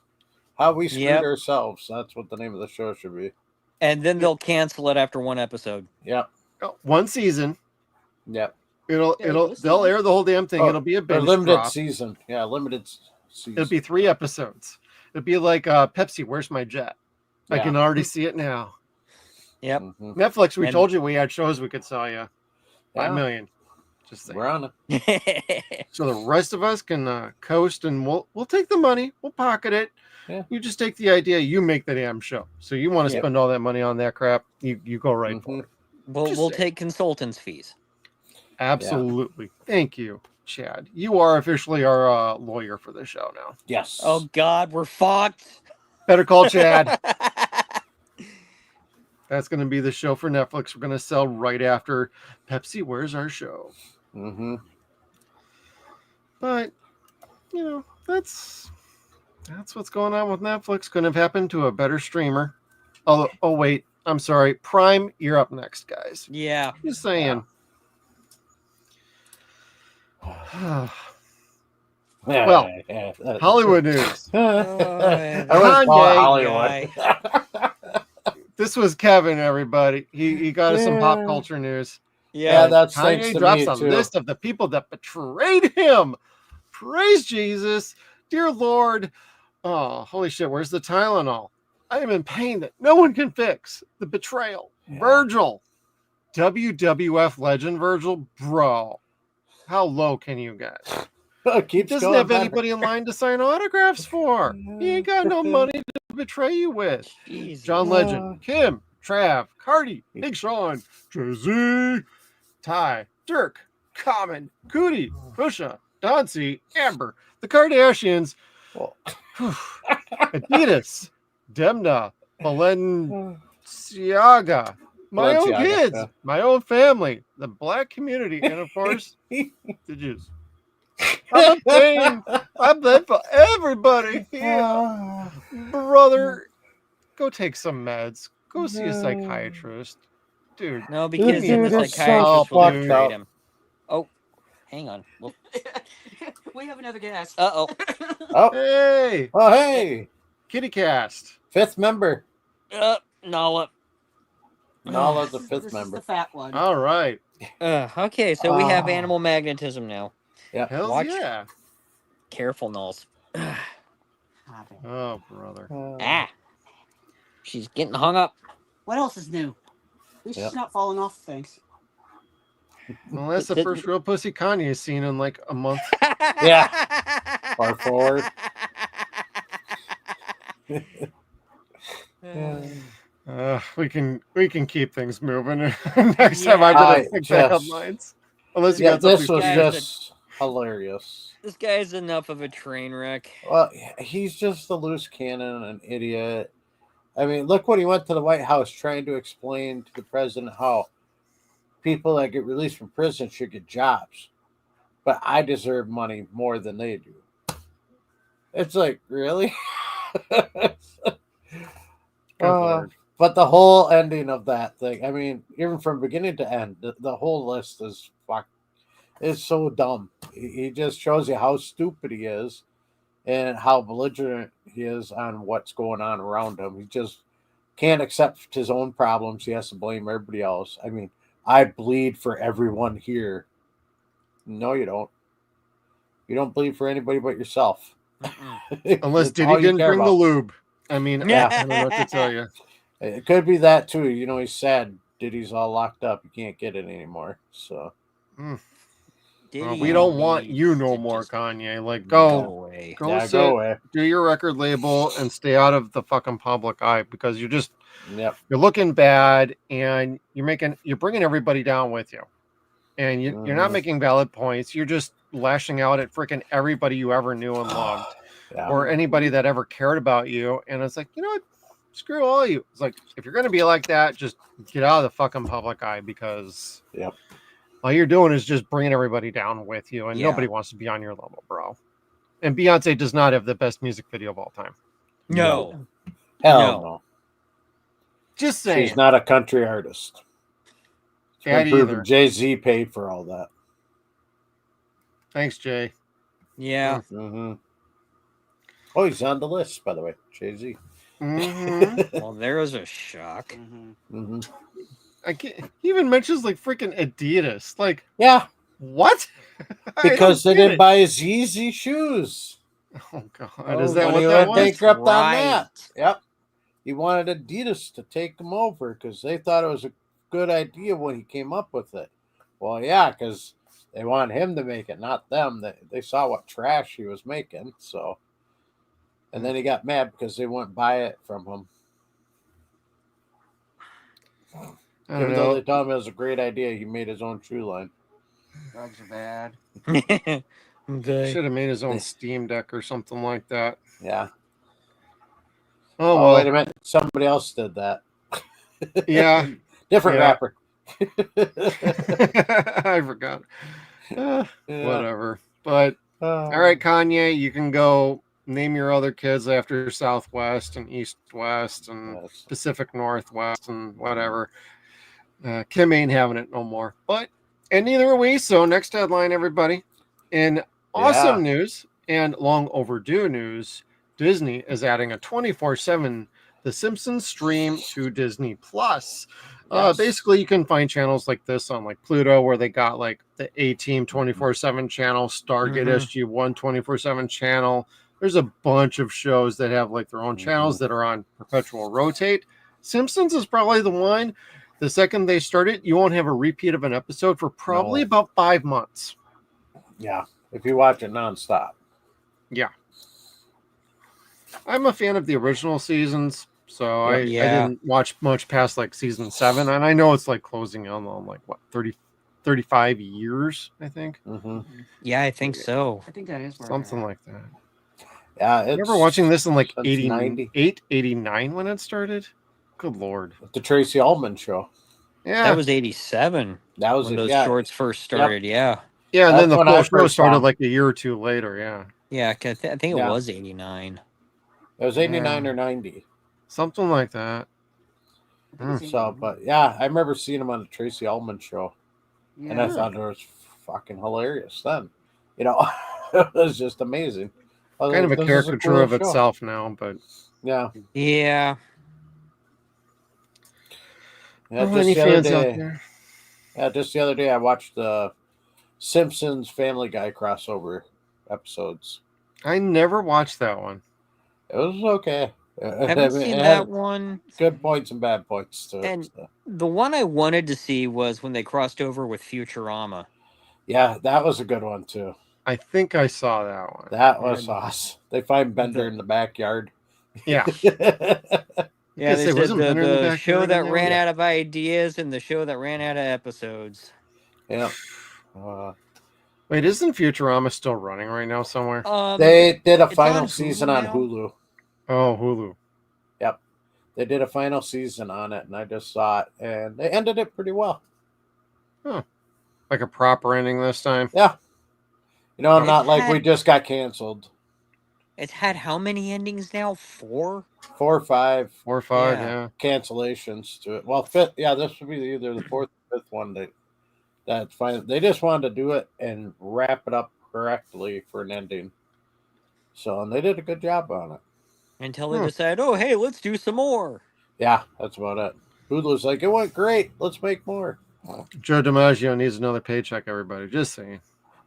How we screwed ourselves. That's what the name of the show should be. And then they'll cancel it after 1 episode. Yep. 1 season. Yep. They'll air the whole damn thing. It'll be a binge limited drop. season. Yeah, limited season. It'll be 3 episodes. It'd be like Pepsi, Where's My Jet? I can already see it now. Yep. Netflix, we And- told you we had shows we could sell you. 5 million. Just saying. We're on it. So the rest of us can coast, and we'll take the money. We'll pocket it. Yeah. You just take the idea. You make the damn show. So you want to spend all that money on that crap? You go right for it. We'll take consultants' fees. Absolutely. Thank you, Chad. You are officially our lawyer for the show now. Yes. Oh God, we're fucked. Better call Chad. That's going to be the show for Netflix. We're going to sell right after Pepsi, Where's Our Show? But, you know, that's what's going on with Netflix. Couldn't have happened to a better streamer. Oh, wait. I'm sorry. Prime, you're up next, guys. Yeah. Just saying. Well, Hollywood news. I was Hollywood. This was Kevin, everybody. He got us some pop culture news. Yeah, that's thanks Kanye to drops me, a too. list of the people that betrayed him. Praise Jesus. Dear Lord. Oh, holy shit. Where's the Tylenol? I am in pain that no one can fix. The betrayal. Virgil. WWF legend Virgil. Bro. How low can you get? He doesn't have anybody in line to sign autographs for. He ain't got no money to betray you with. John Legend, Kim, Trav, Cardi, Big Sean, Jay-Z, Ty, Dirk, Common, Cootie, Pusha, Dauncey, Amber, the Kardashians, Adidas, Demna, Balenciaga, my own kids, my own family, the black community, and of course, the Jews. I'm saying I bled for everybody here. Brother, go take some meds. Go see a psychiatrist. Dude. No, because then the psychiatrist will betray him. Oh, hang on. We have another guest. Uh-oh. Oh. Hey. Oh, hey. Kitty Cast. 5th member. Nala. Nala's the 5th This member. is the fat one. All right. Okay, so we have animal magnetism now. Yeah. Hells yeah. Careful, Nulls. Oh, brother. She's getting hung up. What else is new? At least she's not falling off things. Well, that's the first real pussy Kanye's seen in like a month. Yeah. Far forward. We can keep things moving. Next time I better fix the headlines. Unless you got this was something just hilarious. This guy's enough of a train wreck. Well, he's just a loose cannon, an idiot. I mean, look what he went to the White House trying to explain to the president how people that get released from prison should get jobs. But I deserve money more than they do. It's like, really? But the whole ending of that thing, I mean, even from beginning to end, the whole list is so dumb. He just shows you how stupid he is and how belligerent he is on what's going on around him. He just can't accept his own problems. He has to blame everybody else. I mean, I bleed for everyone here. No, you don't. You don't bleed for anybody but yourself. Unless Diddy didn't bring the lube. I mean, I don't know what to tell you. It could be that too. You know, he's sad. Diddy's all locked up. You can't get it anymore. So well, we don't want you no more, Kanye. Like, go away. Go away. Do your record label and stay out of the fucking public eye because you're just you're looking bad and you're bringing everybody down with you, and you're not making valid points. You're just lashing out at freaking everybody you ever knew and loved, or anybody that ever cared about you. And it's like, you know what? Screw all of you. It's like, if you're going to be like that, just get out of the fucking public eye because all you're doing is just bringing everybody down with you, and nobody wants to be on your level, bro. And Beyonce does not have the best music video of all time. No. Hell no. Just saying. She's not a country artist. Either. Jay-Z paid for all that. Thanks, Jay. Yeah. Oh, he's on the list, by the way. Jay-Z. Well, there was a shock. I can't, he even mentions like freaking Adidas. Like, yeah, what? Because they didn't buy his Yeezy shoes. Oh God, Oh, is that When what he that went was? bankrupt on Right. that. Yep. He wanted Adidas to take him over because they thought it was a good idea when he came up with it. Well, yeah, because they want him to make it, not them. They saw what trash he was making, so. And then he got mad because they wouldn't buy it from him. I don't Even though know. they told him it was a great idea, he made his own shoe line. Drugs are bad. Okay. Should have made his own Steam Deck or something like that. Yeah. Oh Oh, well. wait a minute. Somebody else did that. Yeah. Different Yeah. rapper. I forgot. Yeah. Whatever. But all right, Kanye, you can go name your other kids after Southwest and East West and Yes. Pacific Northwest and whatever. Kim ain't having it no more. But and neither are we. So next headline, everybody. In awesome news and long overdue news, Disney is adding a 24/7 The Simpsons stream to Disney Plus. Yes. Basically, you can find channels like this on like Pluto, where they got like the A-Team 24/7 channel, Stargate SG-1 24/7 channel. There's a bunch of shows that have like their own channels that are on perpetual rotate. Simpsons is probably the one. The second they start it, you won't have a repeat of an episode for probably about 5 months. Yeah, if you watch it nonstop. Yeah. I'm a fan of the original seasons, so I didn't watch much past like season 7, and I know it's like closing in on like what 35 years, I think. Yeah, I think so. I think that is where Something like that. Yeah, I remember watching this in like since 88, 89 when it started. Good Lord. The Tracy Ullman show. Yeah. That was 87. That was when it, those yeah. shorts first started. Yeah. Yeah, and then the That's when I full show first started found- like a year or two later. Yeah. Yeah, 'cause I think it was 89. It was 89 or 90. Something like that. So, but yeah, I remember seeing him on the Tracy Ullman show. And I thought it was fucking hilarious then. You know, it was just amazing. I was Kind of like, a this is caricature cool of show. itself now, but Yeah. Yeah. Yeah, How many just the other fans out day. there? Yeah, just the other day I watched the Simpsons Family Guy crossover episodes. I never watched that one. It was okay. Haven't seen that one. Good points and bad points to it. And So. the one I wanted to see was when they crossed over with Futurama. Yeah, that was a good one too. I think I saw that one. That was awesome. They find Bender in the backyard. Yeah. Yeah, Guess they there said wasn't Bender in the the show backyard that in there? ran Yeah. out of ideas and the show that ran out of episodes. Yeah. Wait, isn't Futurama still running right now somewhere? They did a it's final on season Hulu on now? Hulu. Oh, Hulu. Yep. They did a final season on it, and I just saw it, and they ended it pretty well. Huh. Like a proper ending this time? Yeah. You know, It's not like had- we just got canceled. It's had how many endings now? 4? 4 or 5 4 or 5, Yeah. yeah. cancellations to it. Well, fifth, yeah, this would be either the 4th or 5th one. That's fine. They just wanted to do it and wrap it up correctly for an ending. So, and they did a good job on it. Until they decided, oh, hey, let's do some more. Yeah, that's about it. Hulu's like, it went great. Let's make more. Joe DiMaggio needs another paycheck, everybody. Just saying.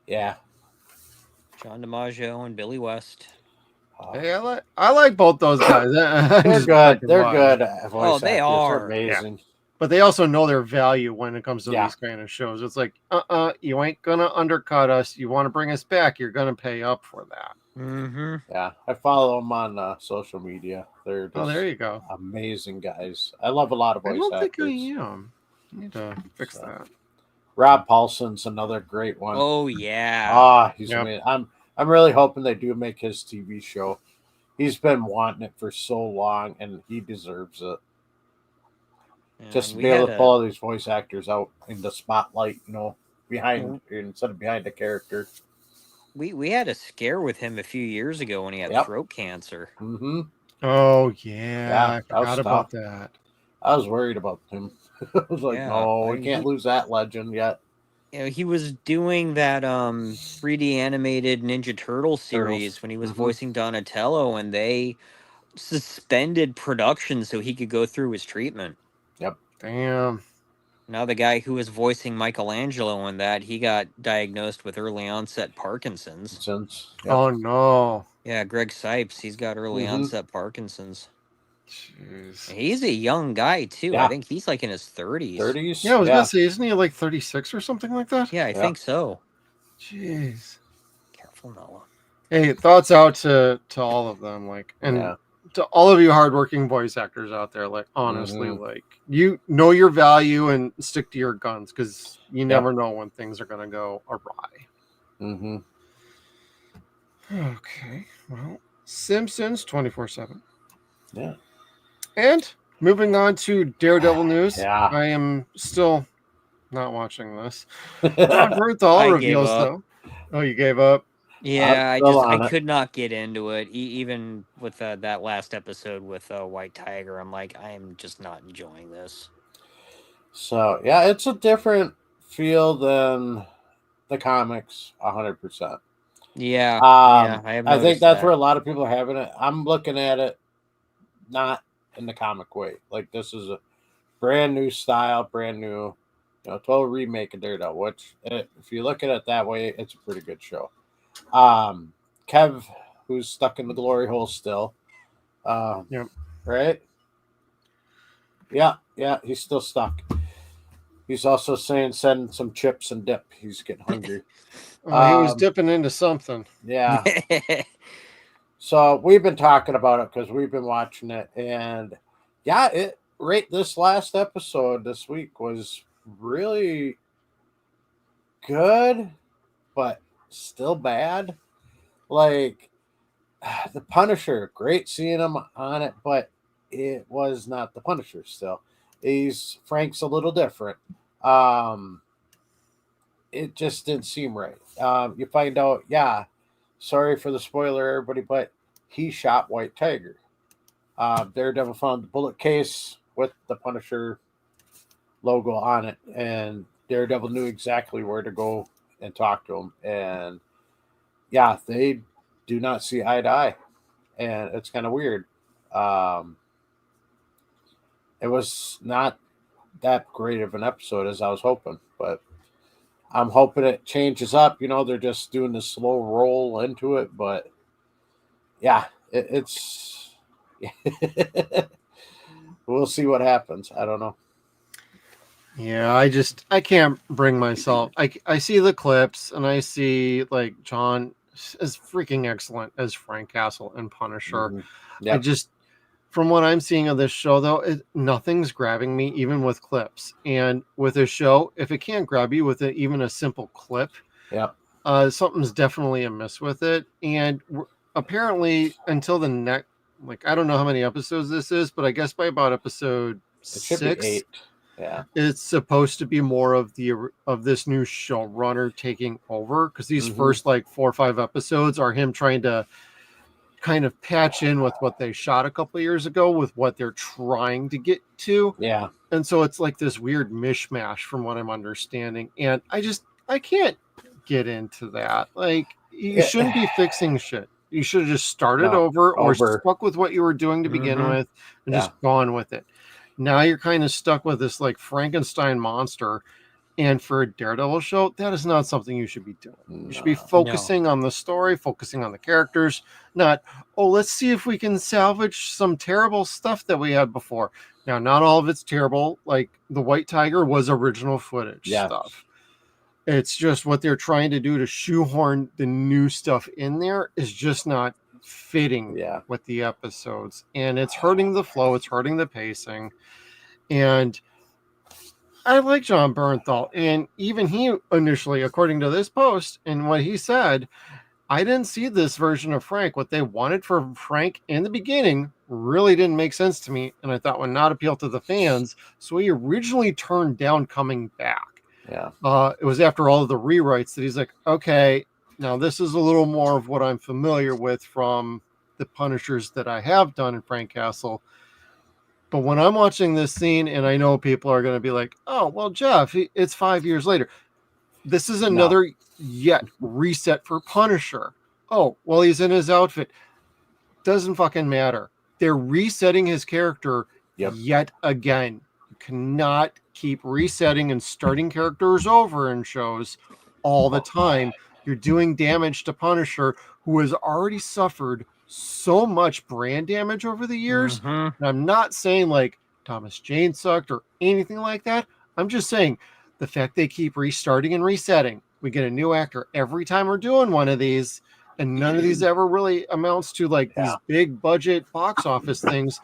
Yeah. John DiMaggio and Billy West. Hey, I like both those guys. They're good. They're good. Oh, they are. They're amazing. But they also know their value when it comes to Yeah. these kind of shows. It's like, you ain't gonna undercut us. You want to bring us back, you're gonna pay up for that. Mm-hmm. Yeah, I follow them on social media. They're just there you go. amazing guys. I love a lot of I voice don't think actors. I am. I need to fix that. Rob Paulson's another great one. Oh, yeah. Ah, he's Yep. amazing. I'm really hoping they do make his TV show. He's been wanting it for so long, and he deserves it. Just to we be able had to pull all these voice actors out in the spotlight, you know, behind instead of behind the character. We had a scare with him a few years ago when he had Yep. throat cancer. Mm-hmm. Oh yeah, Yeah, I that was forgot about tough. that. I was worried about him. I was like, Yeah, no, I we mean, can't lose that legend yet. You know, he was doing that 3D animated Ninja Turtle series when he was voicing Donatello, and they suspended production so he could go through his treatment. Yep. Damn. Now the guy who was voicing Michelangelo in that, he got diagnosed with early onset Parkinson's. Since Oh no. Yeah, Greg Sipes, he's got early Mhm. onset Parkinson's. Jeez. He's a young guy too. Yeah. I think he's like in his 30s. 30s. Yeah, I was gonna say, isn't he like 36 or something like that? Yeah, I think so. Jeez. Careful, Noah. Hey, thoughts out to all of them, like, and Yeah. to all of you hardworking voice actors out there, like, honestly, Mhm. like, you know your value and stick to your guns, because you never know when things are gonna go awry. Mm-hmm. Okay, well, Simpsons 24/7. Yeah. And moving on to Daredevil news. Yeah. I am still not watching this. John Bernthal I gave reveals up. though. Oh, you gave up? Yeah, still on I it. could not get into it. Even with that last episode with White Tiger, I'm like, I am just not enjoying this. So yeah, it's a different feel than the comics, 100%. Yeah, yeah, I have I think noticed that's that. where a lot of people are having it. I'm looking at it not in the comic way. Like this is a brand new style, brand new, total remake of Daredevil. Which, if you look at it that way, it's a pretty good show. Kev, who's stuck in the glory hole still. Yep. Right? Yeah, he's still stuck. He's also saying send some chips and dip. He's getting hungry. He was dipping into something. Yeah. So we've been talking about it because we've been watching it, and yeah, this last episode this week was really good, but still bad. Like the Punisher, great seeing him on it, but it was not the Punisher. Still, Frank's a little different. It just didn't seem right. You find out, sorry for the spoiler, everybody, but he shot White Tiger. Daredevil found the bullet case with the Punisher logo on it, and Daredevil knew exactly where to go and talk to him. And yeah, they do not see eye to eye, and it's kind of weird. It was not that great of an episode as I was hoping, but I'm hoping it changes up. They're just doing the slow roll into it, but yeah, it's we'll see what happens. I don't know. Yeah, I can't bring myself. I see the clips and I see like John is freaking excellent as Frank Castle and Punisher. Mhm. Yep. From what I'm seeing of this show, though, nothing's grabbing me, even with clips. And with a show, if it can't grab you with even a simple clip, something's definitely amiss with it. And apparently, until the next, I don't know how many episodes this is, but I guess by about episode 6, be 8. Yeah, it's supposed to be more of this new showrunner taking over, because these first 4 or 5 episodes are him trying to kind of patch in with what they shot a couple of years ago with what they're trying to get to. Yeah. And so it's like this weird mishmash from what I'm understanding. And I can't get into that. Like, you shouldn't be fixing shit. You should have just started over or stuck with what you were doing to begin with and just gone with it. Now you're kind of stuck with this like Frankenstein monster. And for a Daredevil show, that is not something you should be doing. You should be focusing on the story, focusing on the characters, not, let's see if we can salvage some terrible stuff that we had before. Now, not all of it's terrible. Like, the White Tiger was original footage stuff. It's just what they're trying to do to shoehorn the new stuff in there is just not fitting with the episodes. And it's hurting the flow. It's hurting the pacing. And I like John Bernthal, and even he initially, according to this post and what he said, I didn't see this version of Frank. What they wanted for Frank in the beginning really didn't make sense to me, and I thought would not appeal to the fans. So he originally turned down coming back. Yeah. It was after all of the rewrites that he's like, okay, now this is a little more of what I'm familiar with from the Punishers that I have done in Frank Castle. But when I'm watching this scene, and I know people are going to be like, oh, well, Jeff, it's 5 years later. This is another reset for Punisher. Oh, well, he's in his outfit. Doesn't fucking matter. They're resetting his character yet again. You cannot keep resetting and starting characters over in shows all the time. You're doing damage to Punisher, who has already suffered so much brand damage over the years. Mhm. And I'm not saying like Thomas Jane sucked or anything like that. I'm just saying the fact they keep restarting and resetting. We get a new actor every time we're doing one of these, and none of these ever really amounts to like these big budget box office things.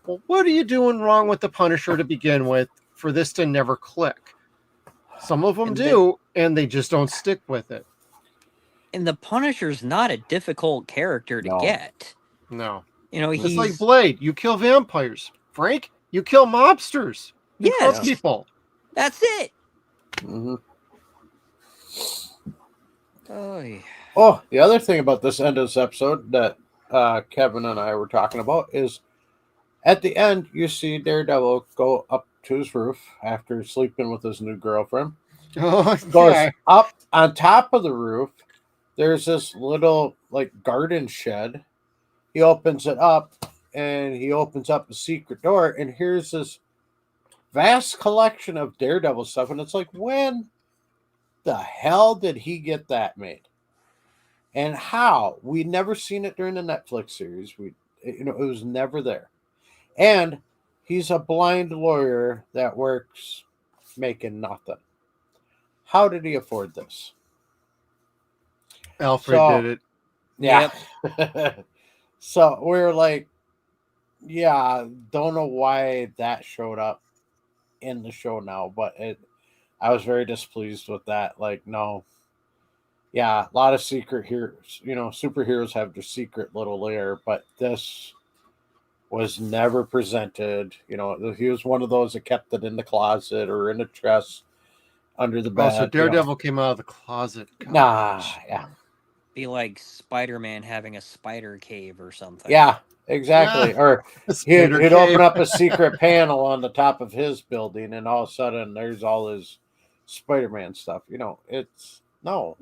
Well, what are you doing wrong with the Punisher to begin with for this to never click? Some of them And do, and they just don't stick with it. And the Punisher's not a difficult character to get. No. You know, It's like he's Blade. You kill vampires. Frank, you kill mobsters. You Yeah, crook people. that's it. Mhm. Oh, yeah. Oh, the other thing about this end of this episode that Kevin and I were talking about is at the end, you see Daredevil go up to his roof after sleeping with his new girlfriend. Oh, Goes yeah. up on top of the roof. There's this little like garden shed. He opens it up and he opens up a secret door, and here's this vast collection of Daredevil stuff. And it's like, when the hell did he get that made? And how? We never seen it during the Netflix series. It was never there. And he's a blind lawyer that works making nothing. How did he afford this? Alfred did it. Yeah. So we're like, yeah, don't know why that showed up in the show now, but I was very displeased with that. Like, no. Yeah, a lot of secret heroes, superheroes have their secret little lair, but this was never presented. He was one of those that kept it in the closet or in the chest under the bed. Also, Daredevil came out of the closet. Nah, yeah. Be like Spider-Man having a spider cave or something. Yeah, exactly. Or he'd open up a secret panel on the top of his building, and all of a sudden there's all his Spider-Man stuff. It's no.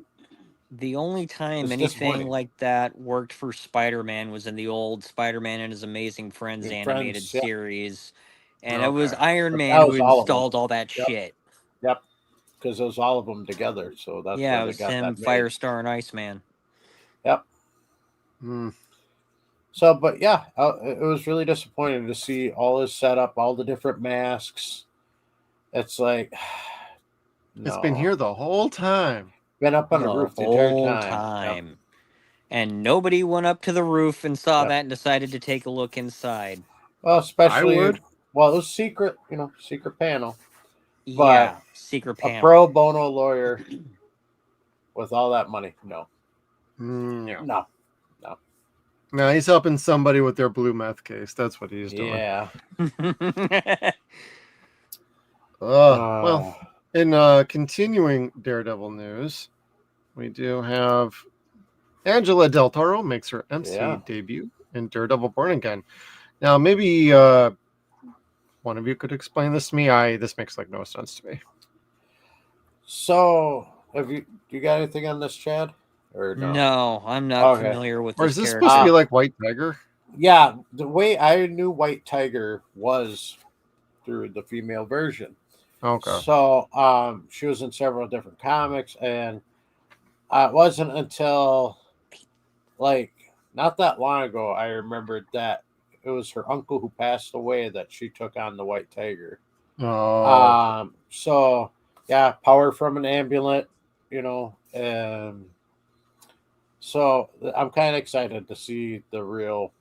The only time It's anything disappointing. like that worked for Spider-Man was in the old Spider-Man and His Amazing Friends animated yeah. series. And it was Okay. Iron But Man that who was all of them. installed all that Yep. shit. Yep. Because it was all of them together. So that's Yeah, why it they was got him, that made. Firestar, and Iceman. Yep. So, but yeah, it was really disappointing to see all his setup, all the different masks. It's like, It's been here the whole time. Been up on the roof the entire whole time. Yep. And nobody went up to the roof and saw Yep. that and decided to take a look inside. Well, especially, I would. Well, it was secret, secret panel. But Yeah, secret panel. A pro bono lawyer with all that money, no. Yeah. No. No, he's helping somebody with their blue meth case. That's what he's doing. Yeah. Well, in continuing Daredevil news, we do have Angela Del Toro makes her MC debut in Daredevil Born Again. Now, maybe one of you could explain this to me. This makes like no sense to me. So, do you got anything on this, Chad? Or no? No, I'm not familiar with Or this is this character. supposed to be like White Tiger? Yeah, the way I knew White Tiger was through the female version. Okay. So, she was in several different comics, and it wasn't until like not that long ago I remembered that it was her uncle who passed away that she took on the White Tiger. Oh. So yeah, power from an amulet, so I'm kind of excited to see the real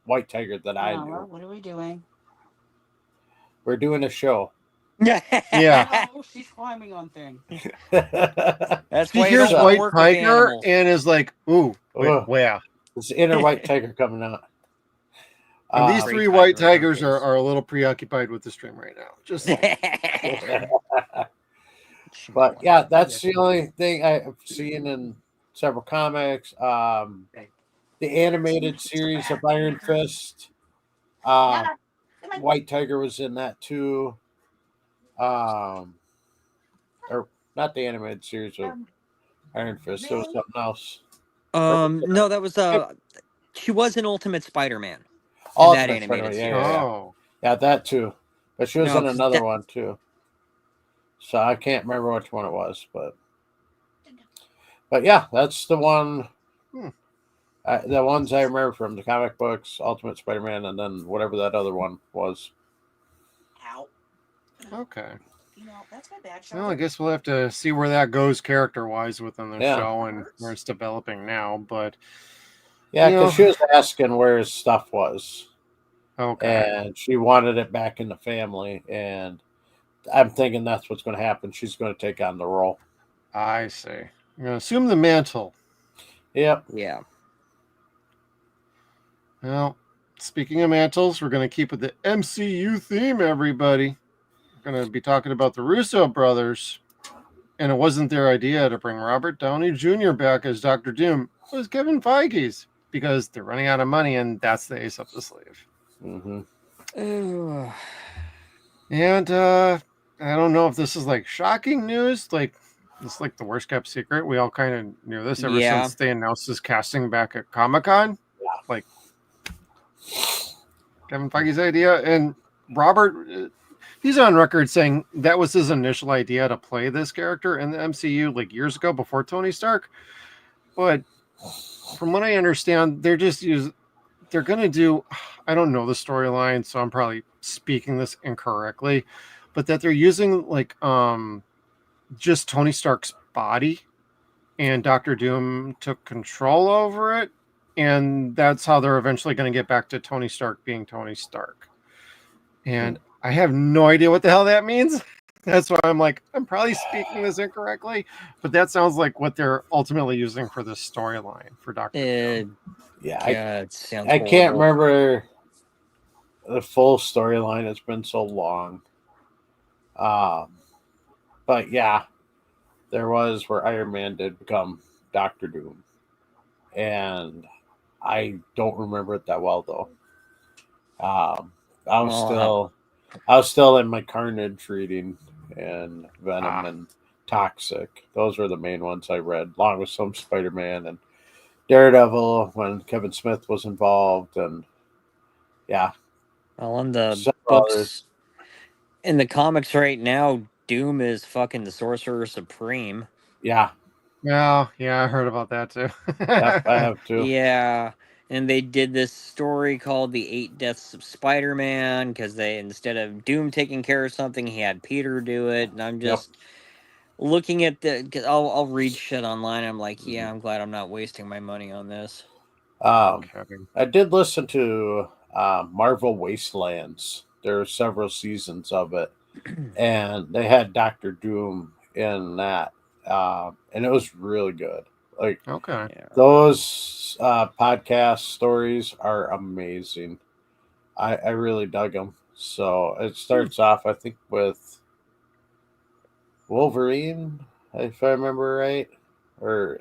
White Tiger that I knew. What are we doing? We're doing a show. Yeah. Oh, she's climbing on things. That's She why you hears don't White work with Tiger animals. and is like, ooh, wait, Ugh. where? It's inner White Tiger coming out. And these Great three tiger White in our Tigers case. are a little preoccupied with the stream right now. Just But yeah, that's the only thing I've seen in several comics. The animated series of Iron Fist. White Tiger was in that too. Or not the animated series of Iron Fist. There was something else. No, that was she was in Ultimate Spider-Man. Ultimate That animated Spider-Man, series. Oh. Yeah, that too. But she was No, in 'cause another that- one too. So I can't remember which one it was, but yeah, that's the one The ones I remember from the comic books, Ultimate Spider-Man, and then whatever that other one was. Ow. Okay. You know, that's my bad. Well, I guess we'll have to see where that goes character-wise within the Yeah. show and where it's developing now. But Yeah, you know, because she was asking where his stuff was. okay. And she wanted it back in the family. And I'm thinking that's what's going to happen. She's going to take on the role. I see. I'm going to assume the mantle. Yep. Yeah. Well, speaking of mantles, we're going to keep with the MCU theme, everybody. We're going to be talking about the Russo brothers. And it wasn't their idea to bring Robert Downey Jr. back as Dr. Doom. It was Kevin Feige's because they're running out of money, and that's the ace up the sleeve. Mm-hmm. And I don't know if this is like shocking news, like it's like the worst kept secret. We all kind of knew this ever since they announced his casting back at Comic-Con. Like Kevin Feige's idea, and Robert, he's on record saying that was his initial idea to play this character in the MCU like years ago before Tony Stark. But from what I understand, they're going to do, I don't know the storyline, so I'm probably speaking this incorrectly, but that they're using like just Tony Stark's body, and Doctor Doom took control over it, and that's how they're eventually going to get back to Tony Stark being Tony Stark. And I have no idea what the hell that means. That's why I'm like, I'm probably speaking this incorrectly, but that sounds like what they're ultimately using for this storyline for Doctor Doom. Yeah, it sounds I can't horrible. remember the full storyline. It's been so long. But yeah, there was where Iron Man did become Doctor Doom, and I don't remember it that well though. I was still in my Carnage reading and Venom and Toxic. Those were the main ones I read, along with some Spider-Man and Daredevil when Kevin Smith was involved, and yeah. Well, in the Several books, others. in the comics right now, Doom is fucking the Sorcerer Supreme. Yeah. Yeah, I heard about that too. Yep, I have too. Yeah, and they did this story called The 8 Deaths of Spider-Man because they, instead of Doom taking care of something, he had Peter do it. And I'm just looking at cause I'll read shit online. I'm like, yeah, I'm glad I'm not wasting my money on this. I did listen to Marvel Wastelands. There were several seasons of it, and they had Doctor Doom in that, and it was really good. Like, those podcast stories are amazing. I really dug them. So it starts off, I think, with Wolverine, if I remember right, or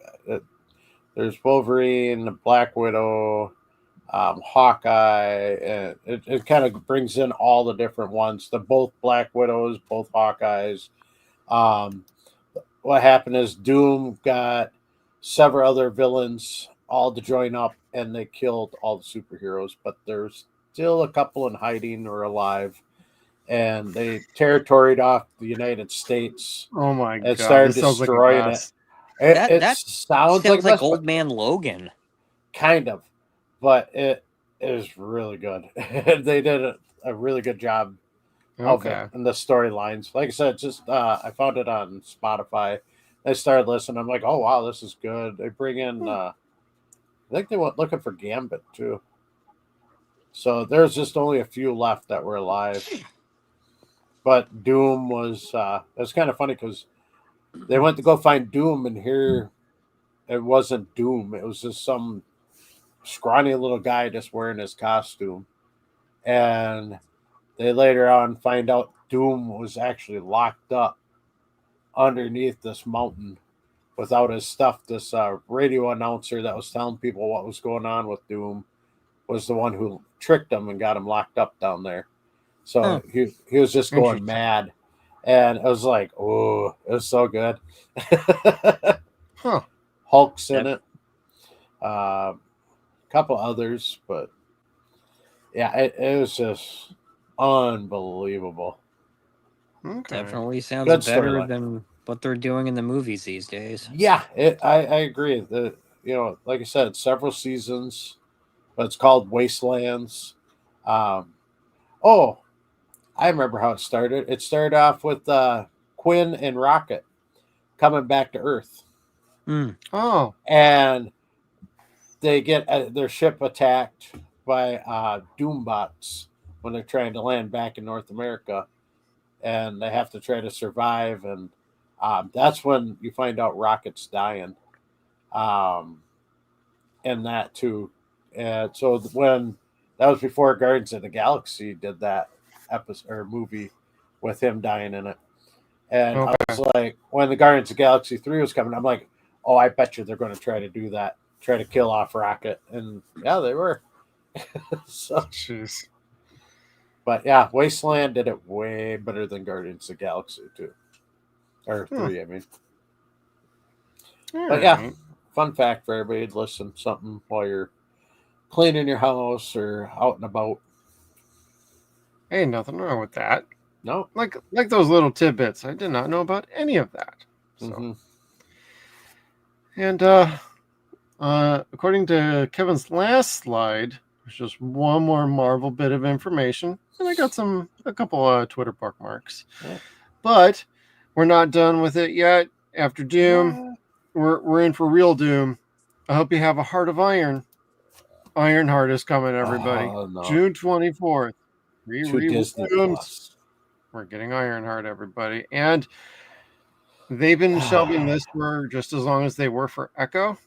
there's Wolverine, Black Widow, Hawkeye, and it kind of brings in all the different ones. The both Black Widows, both Hawkeyes. What happened is Doom got several other villains all to join up, and they killed all the superheroes. But there's still a couple in hiding or alive, and they territoried off the United States. Oh my god! And started this sounds destroying like it. It sounds like Old Man Logan. Kind of, but it is really good. They did a really good job of it and the storylines. Like I said, just I found it on Spotify. I started listening. I'm like, oh wow, this is good. They bring in I think they went looking for Gambit too. So there's just only a few left that were alive. But Doom was it's kind of funny because they went to go find Doom, and here it wasn't Doom. It was just some scrawny little guy just wearing his costume. And they later on find out Doom was actually locked up underneath this mountain without his stuff. This radio announcer that was telling people what was going on with Doom was the one who tricked him and got him locked up down there. So he was just going mad. And it was like, oh, it was so good. Hulk's in it. A couple others, but yeah, it was just unbelievable. Definitely sounds better than what they're doing in the movies these days. Yeah, I agree. like I said, several seasons, but it's called Wastelands. Um, oh, I remember how it started. It started off with Quinn and Rocket coming back to Earth, Oh, and they get their ship attacked by Doombots when they're trying to land back in North America, and they have to try to survive. And that's when you find out Rocket's dying, and that too. And so when that was before Guardians of the Galaxy did that episode or movie with him dying in it. And I was like, when the Guardians of the Galaxy 3 was coming, I'm like, oh, I bet you they're going to try to do that, try to kill off Rocket. And yeah, they were. So, jeez. but yeah, Wasteland did it way better than Guardians of the Galaxy 2. Or 3, I mean. But yeah, fun fact for everybody to listen something while you're cleaning your house or out and about. Ain't nothing wrong with that. No. Like those little tidbits. I did not know about any of that. So. Mm-hmm. And according to Kevin's last slide, there's just one more Marvel bit of information. And I got a couple Twitter bookmarks. Yeah. But we're not done with it yet. After Doom, we're in for real Doom. I hope you have a heart of iron. Ironheart is coming, everybody. Oh, no. June 24th. To Disney Plus. We're getting Ironheart, everybody. And they've been shelving this for just as long as they were for Echo.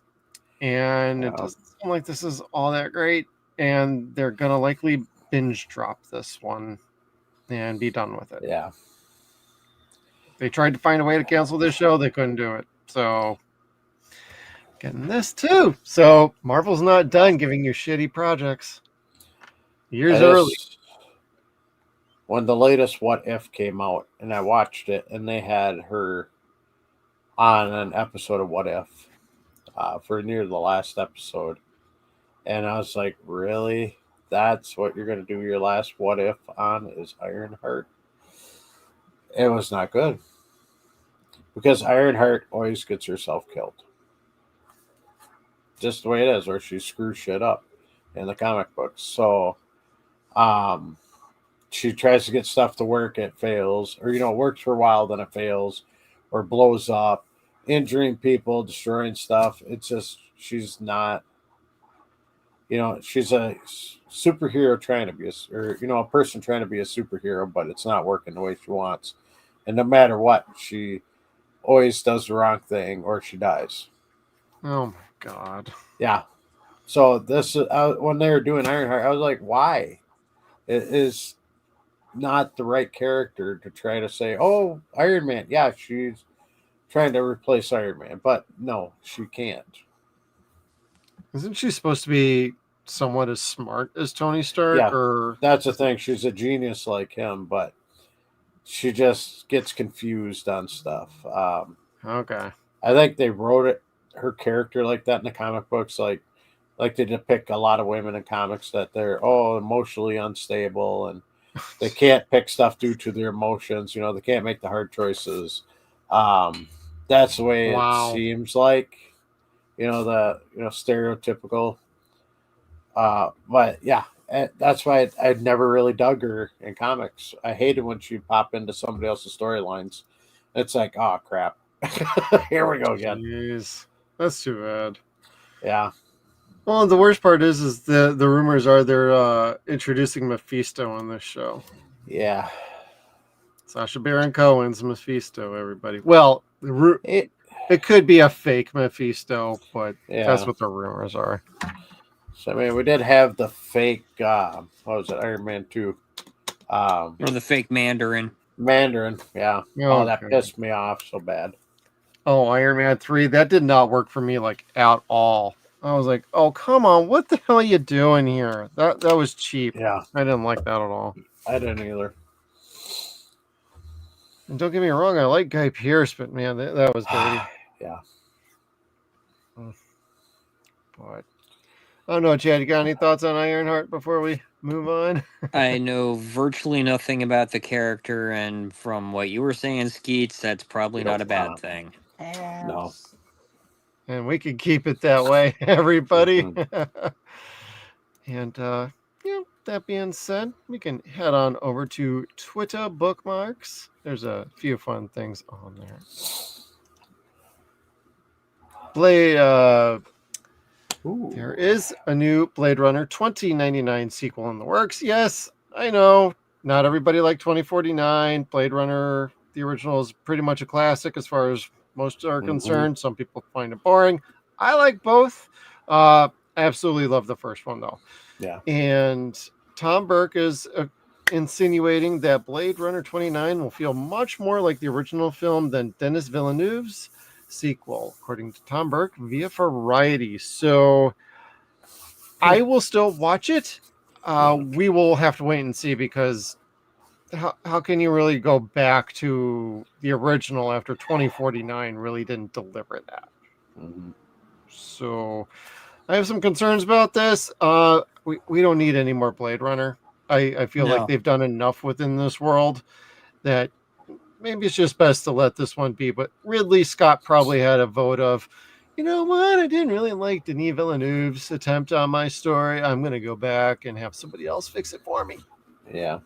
And it doesn't seem like this is all that great. And they're going to likely binge drop this one and be done with it. Yeah. They tried to find a way to cancel this show. They couldn't do it. So getting this too. So Marvel's not done giving you shitty projects. Years early. When the latest What If came out, and I watched it, and they had her on an episode of What If for near the last episode. And I was like, really? That's what you're going to do your last What If on is Ironheart? It was not good. Because Ironheart always gets herself killed. Just the way it is, or she screws shit up in the comic books. So, she tries to get stuff to work, it fails. Or, it works for a while, then it fails. Or blows up, injuring people, destroying stuff. It's just, she's not, she's a superhero trying to be, a person trying to be a superhero, but it's not working the way she wants. And no matter what, she always does the wrong thing or she dies. Oh my God. Yeah. So this when they were doing Ironheart, I was like, why? It is not the right character to try to say, oh, Iron Man. Yeah, she's trying to replace Iron Man, but no, she can't. Isn't she supposed to be somewhat as smart as Tony Stark? Yeah, or that's the thing. She's a genius like him, but she just gets confused on stuff. Okay. I think they wrote her character like that in the comic books, like they depict a lot of women in comics that they're emotionally unstable and they can't pick stuff due to their emotions. They can't make the hard choices. That's the way it seems like. The stereotypical. But yeah, that's why I'd never really dug her in comics. I hated when she'd pop into somebody else's storylines. It's like, oh crap, here we go again. Jeez. That's too bad. Yeah. Well, the worst part is the rumors are they're introducing Mephisto on this show. Yeah. Sacha Baron Cohen's Mephisto, everybody. Well, it could be a fake Mephisto, but that's what the rumors are. So, I mean, we did have the fake, what was it, Iron Man 2. Or the fake Mandarin. Mandarin, yeah. Oh, that pissed me off so bad. Oh, Iron Man 3, that did not work for me, at all. I was like, oh, come on, what the hell are you doing here? That was cheap. Yeah. I didn't like that at all. I didn't either. And don't get me wrong, I like Guy Pearce, but man, that was dirty. Yeah. But I don't know, Chad, you got any thoughts on Ironheart before we move on? I know virtually nothing about the character, and from what you were saying, Skeets, that's probably not a bad thing. No. And we can keep it that way, everybody. Mm-hmm. And that being said, we can head on over to Twitter bookmarks. There's a few fun things on there. There is a new Blade Runner 2099 sequel in the works. Yes, I know. Not everybody liked 2049. Blade Runner, the original, is pretty much a classic as far as most are concerned. Some people find it boring. I like both. I absolutely love the first one, though. Yeah. And Tom Burke is insinuating that Blade Runner 29 will feel much more like the original film than Denis Villeneuve's sequel, according to Tom Burke via Variety. So I will still watch it. We will have to wait and see, because how can you really go back to the original after 2049 really didn't deliver that? So I have some concerns about this. We don't need any more Blade Runner. I feel like they've done enough within this world that maybe it's just best to let this one be. But Ridley Scott probably had a vote of, you know what, I didn't really like Denis Villeneuve's attempt on my story. I'm going to go back and have somebody else fix it for me. Yeah.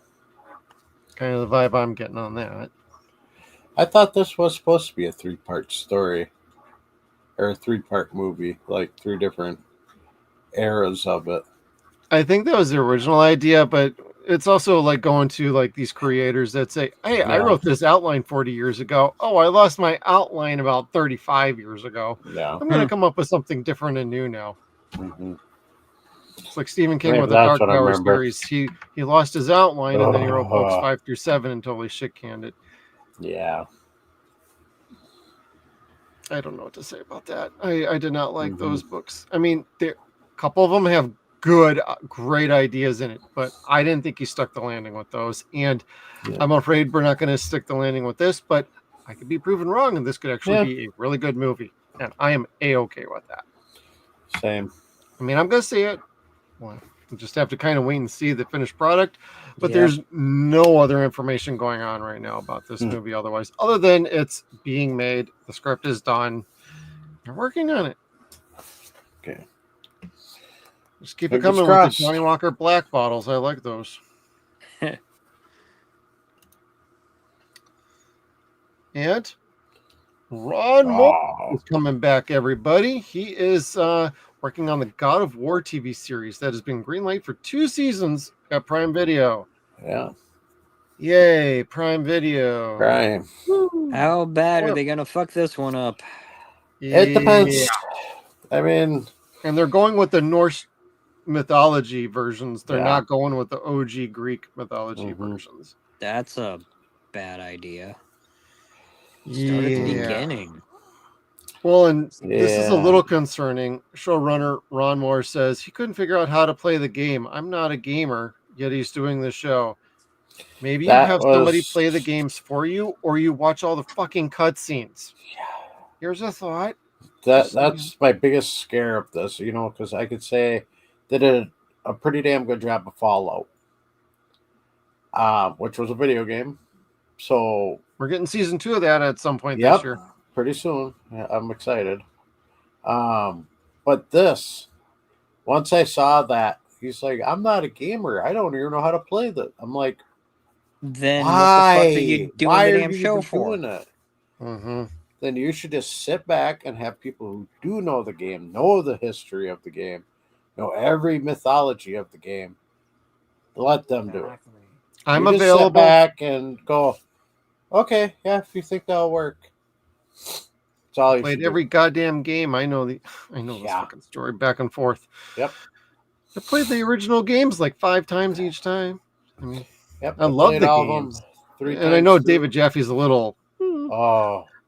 Kind of the vibe I'm getting on that. I thought this was supposed to be a 3-part story, or a 3-part movie, like 3 different eras of it. I think that was the original idea, but it's also like going to like these creators that say, hey, I wrote this outline 40 years ago. Oh, I lost my outline about 35 years ago. Yeah. I'm going to come up with something different and new now. It's like Stephen King Maybe with the that's Dark what I Tower remember. series. He lost his outline and then he wrote books 5 through 7 and totally shit canned it. Yeah. I don't know what to say about that. I did not like those books. I mean, a couple of them have great ideas in it, but I didn't think he stuck the landing with those. And I'm afraid we're not going to stick the landing with this, but I could be proven wrong, and this could actually be a really good movie. And I am A-okay with that. Same. I mean, I'm going to see it. Well, we'll just have to kind of wait and see the finished product. But there's no other information going on right now about this movie otherwise, other than it's being made. The script is done. They're working on it. Okay. Just keep it coming with the Johnny Walker Black bottles. I like those. And Ron Moore is coming back, everybody. He is working on the God of War TV series that has been greenlighted for 2 seasons at Prime Video. Yeah. Yay, Prime Video. Prime. Woo. How bad are they going to fuck this one up? It depends. I mean... And they're going with the Norse mythology versions. They're not going with the OG Greek mythology versions. That's a bad idea. Start at the beginning. Well, and this is a little concerning. Showrunner Ron Moore says he couldn't figure out how to play the game. I'm not a gamer, yet he's doing the show. Maybe you have somebody play the games for you, or you watch all the fucking cutscenes. Here's a thought. That's my biggest scare of this, because I could say they did a pretty damn good job of Fallout, which was a video game. So we're getting season 2 of that at some point this year. Pretty soon. Yeah, I'm excited. But this, once I saw that, he's like, I'm not a gamer. I don't even know how to play that. I'm like, then why? What the fuck are you doing the damn show for? Doing it? Then you should just sit back and have people who do know the game, know the history of the game, know every mythology of the game. Let them do it. I'm available. Sit back and go, okay, yeah, if you think that'll work. That's all you played every goddamn game. I know this fucking story back and forth. Yep. I played the original games like 5 times each time. I mean, I love the games. 3 times. And I know David Jaffe's a little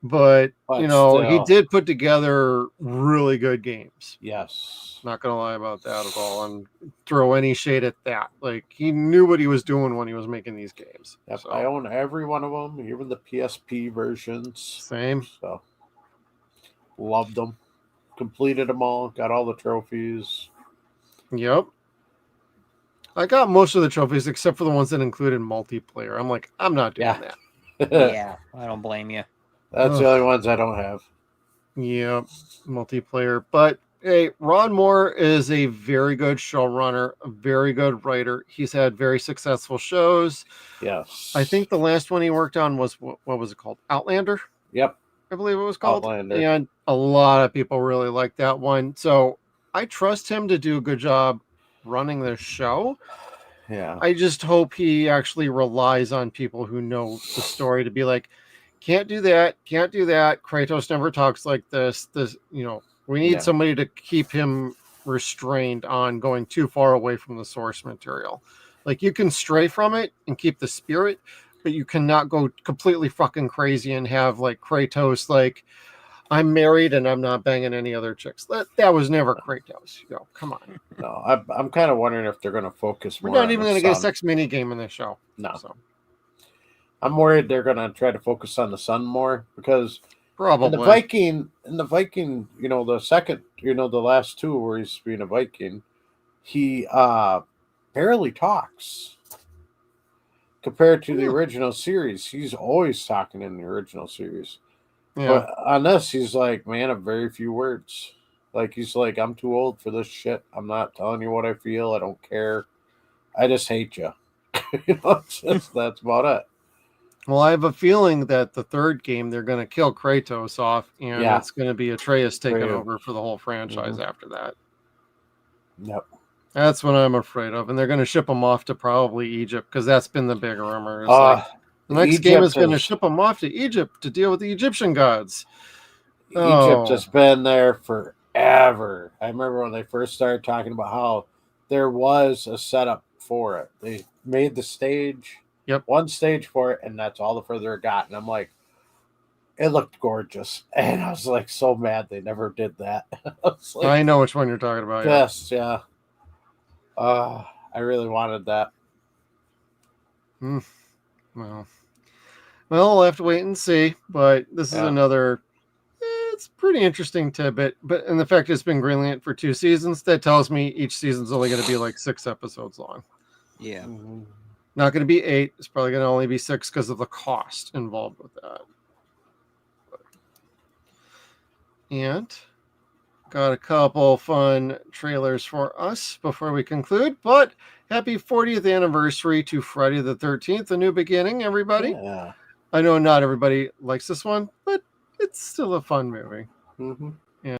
but he did put together really good games. Yes. Not gonna lie about that at all and throw any shade at that. Like, he knew what he was doing when he was making these games. Yep. So. I own every one of them, even the PSP versions. Same. So loved them. Completed them all. Got all the trophies. Yep. I got most of the trophies except for the ones that included multiplayer. I'm like, I'm not doing that. Yeah, I don't blame you. That's the only ones I don't have. Yeah, multiplayer. But hey, Ron Moore is a very good showrunner, a very good writer. He's had very successful shows. Yes. I think the last one he worked on was what was it called? Outlander, Yep. I believe it was called. Outlander. And a lot of people really like that one. So I trust him to do a good job running this show. Yeah. I just hope he actually relies on people who know the story to be like, can't do that, can't do that. Kratos never talks like this. We need somebody to keep him restrained on going too far away from the source material. Like, you can stray from it and keep the spirit, but you cannot go completely fucking crazy and have like Kratos like, I'm married and I'm not banging any other chicks. That was never Kratos. Come on. No, I'm kind of wondering if they're going to focus more. We're not even going to get a sex mini game in this show. No. So. I'm worried they're going to try to focus on the son more, because probably in the Viking, the second, the last two where he's being a Viking, he barely talks compared to the original series. He's always talking in the original series. Yeah. But on this, he's like, man of very few words. Like, he's like, I'm too old for this shit. I'm not telling you what I feel. I don't care. I just hate you. That's about it. Well, I have a feeling that the third game, they're going to kill Kratos off, and it's going to be Atreus taking over for the whole franchise after that. Yep. That's what I'm afraid of. And they're going to ship him off to probably Egypt, because that's been the big rumor. The next game is going to ship him off to Egypt to deal with the Egyptian gods. Egypt has been there forever. I remember when they first started talking about how there was a setup for it. They made the stage, one stage for it, and that's all the further it got. And I'm like, it looked gorgeous. And I was like, so mad they never did that. I know which one you're talking about. Yes, yeah. I really wanted that. Well, we'll have to wait and see. But this is another, it's pretty interesting tidbit. And the fact it's been greenlit for 2 seasons, that tells me each season's only going to be like 6 episodes long. Yeah. Not going to be 8. It's probably going to only be 6 because of the cost involved with that. And got a couple fun trailers for us before we conclude. But happy 40th anniversary to Friday the 13th, A New Beginning, everybody. Yeah. I know not everybody likes this one, but it's still a fun movie. Mm-hmm.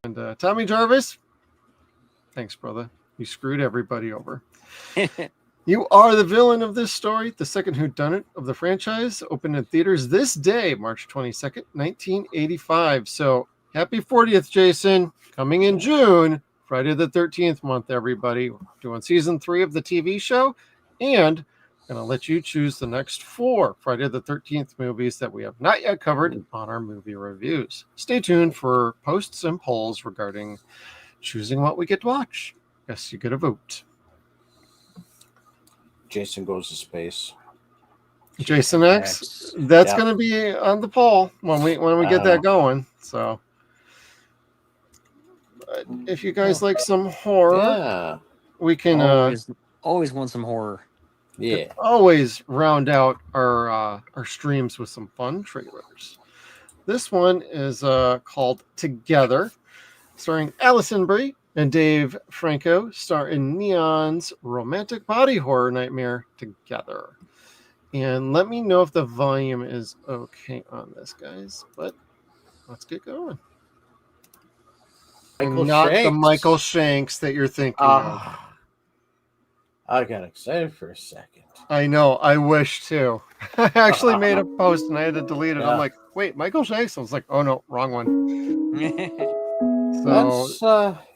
And Tommy Jarvis, thanks, brother. You screwed everybody over. You are the villain of this story. The second whodunit of the franchise opened in theaters this day, March 22nd, 1985. So happy 40th, Jason. Coming in June, Friday the 13th month, everybody. We're doing season 3 of the TV show. And I'm going to let you choose the next 4 Friday the 13th movies that we have not yet covered on our movie reviews. Stay tuned for posts and polls regarding choosing what we get to watch. Yes, you get a vote. Jason Goes to Space. Jason X. That's going to be on the poll when we get that going. So, but if you guys like some horror, we can always want some horror. Yeah. Always round out our streams with some fun trailers. This one is called Together, starring Alison Brie and Dave Franco, star in Neon's romantic body horror nightmare Together. And let me know if the volume is okay on this, guys. But let's get going. The Michael Shanks that you're thinking of. I got excited for a second. I know. I wish too. I actually made a post and I had to delete it. I'm like, wait, Michael Shanks? I was like, oh no, wrong one. That's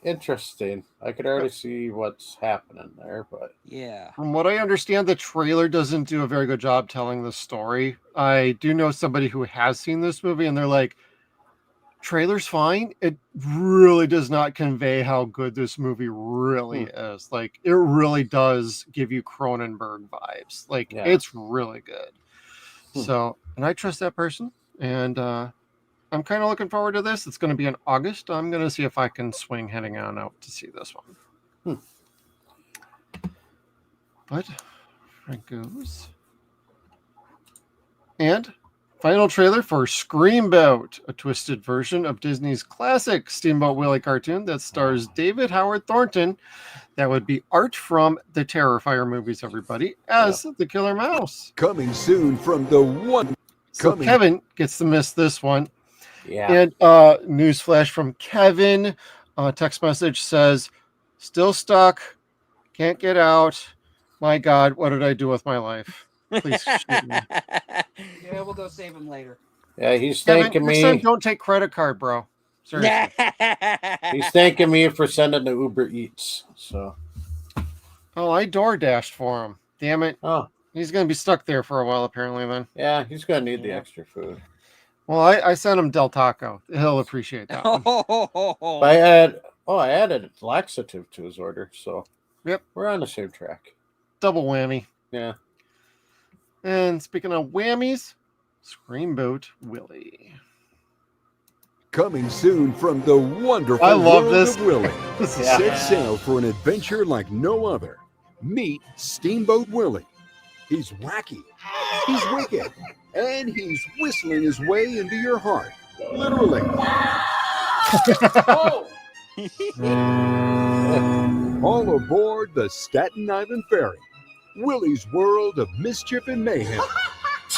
interesting. I could already see what's happening there, but yeah. From what I understand, the trailer doesn't do a very good job telling the story. I do know somebody who has seen this movie and they're like, trailer's fine. It really does not convey how good this movie really is. Like, it really does give you Cronenberg vibes. Like, it's really good. So, and I trust that person. And I'm kind of looking forward to this. It's going to be in August. I'm going to see if I can swing heading on out to see this one. But there it goes. And Final trailer for Screamboat, a twisted version of Disney's classic Steamboat Willie cartoon that stars David Howard Thornton. That would be art from the Terrifier movies, everybody, as the Killer Mouse. Coming soon from the one. So Kevin gets to miss this one. Yeah. And news flash from Kevin. Text message says, still stuck. Can't get out. My God, what did I do with my life? Please shoot me. Yeah, we'll go save him later. Yeah, he's Kevin, thanking next me. time, don't take credit card, bro. Seriously. He's thanking me for sending the Uber Eats. So. Oh, I door dashed for him. Damn it. Oh. He's going to be stuck there for a while, apparently, then. Yeah, he's going to need the extra food. Well, I sent him Del Taco. He'll appreciate that one. I added laxative to his order, so yep, we're on the same track. Double whammy. Yeah. And speaking of whammies, Screamboat Willie. Coming soon from the wonderful I love world this. of Willie. Yeah. Set sail for an adventure like no other. Meet Steamboat Willie. He's wacky, he's wicked, and he's whistling his way into your heart. Literally. All aboard the Staten Island Ferry. Willie's world of mischief and mayhem.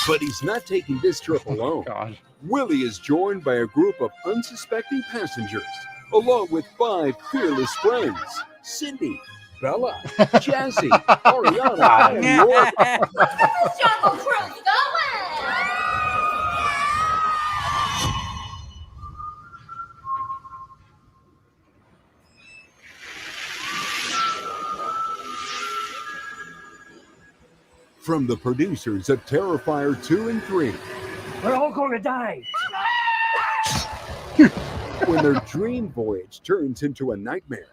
But he's not taking this trip alone. God. Willie is joined by a group of unsuspecting passengers, along with 5 fearless friends: Cindy, Bella, Jazzy, Ariana, and more. Jungle Cruise going! From the producers of Terrifier 2 and 3. We're all going to die. When their dream voyage turns into a nightmare,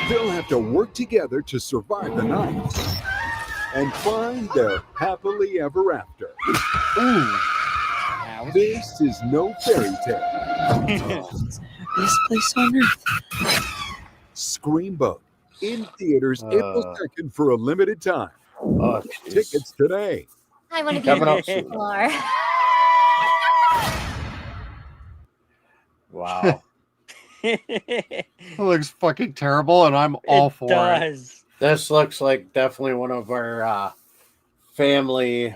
they'll have to work together to survive the night and find their happily ever after. Ooh. This is no fairy tale. This place on earth. Screamboat in theaters April 2nd for a limited time. Oh, tickets today. I want to be Coming on up the soon. floor. Wow. It looks fucking terrible, and I'm all for it. This looks like definitely one of our family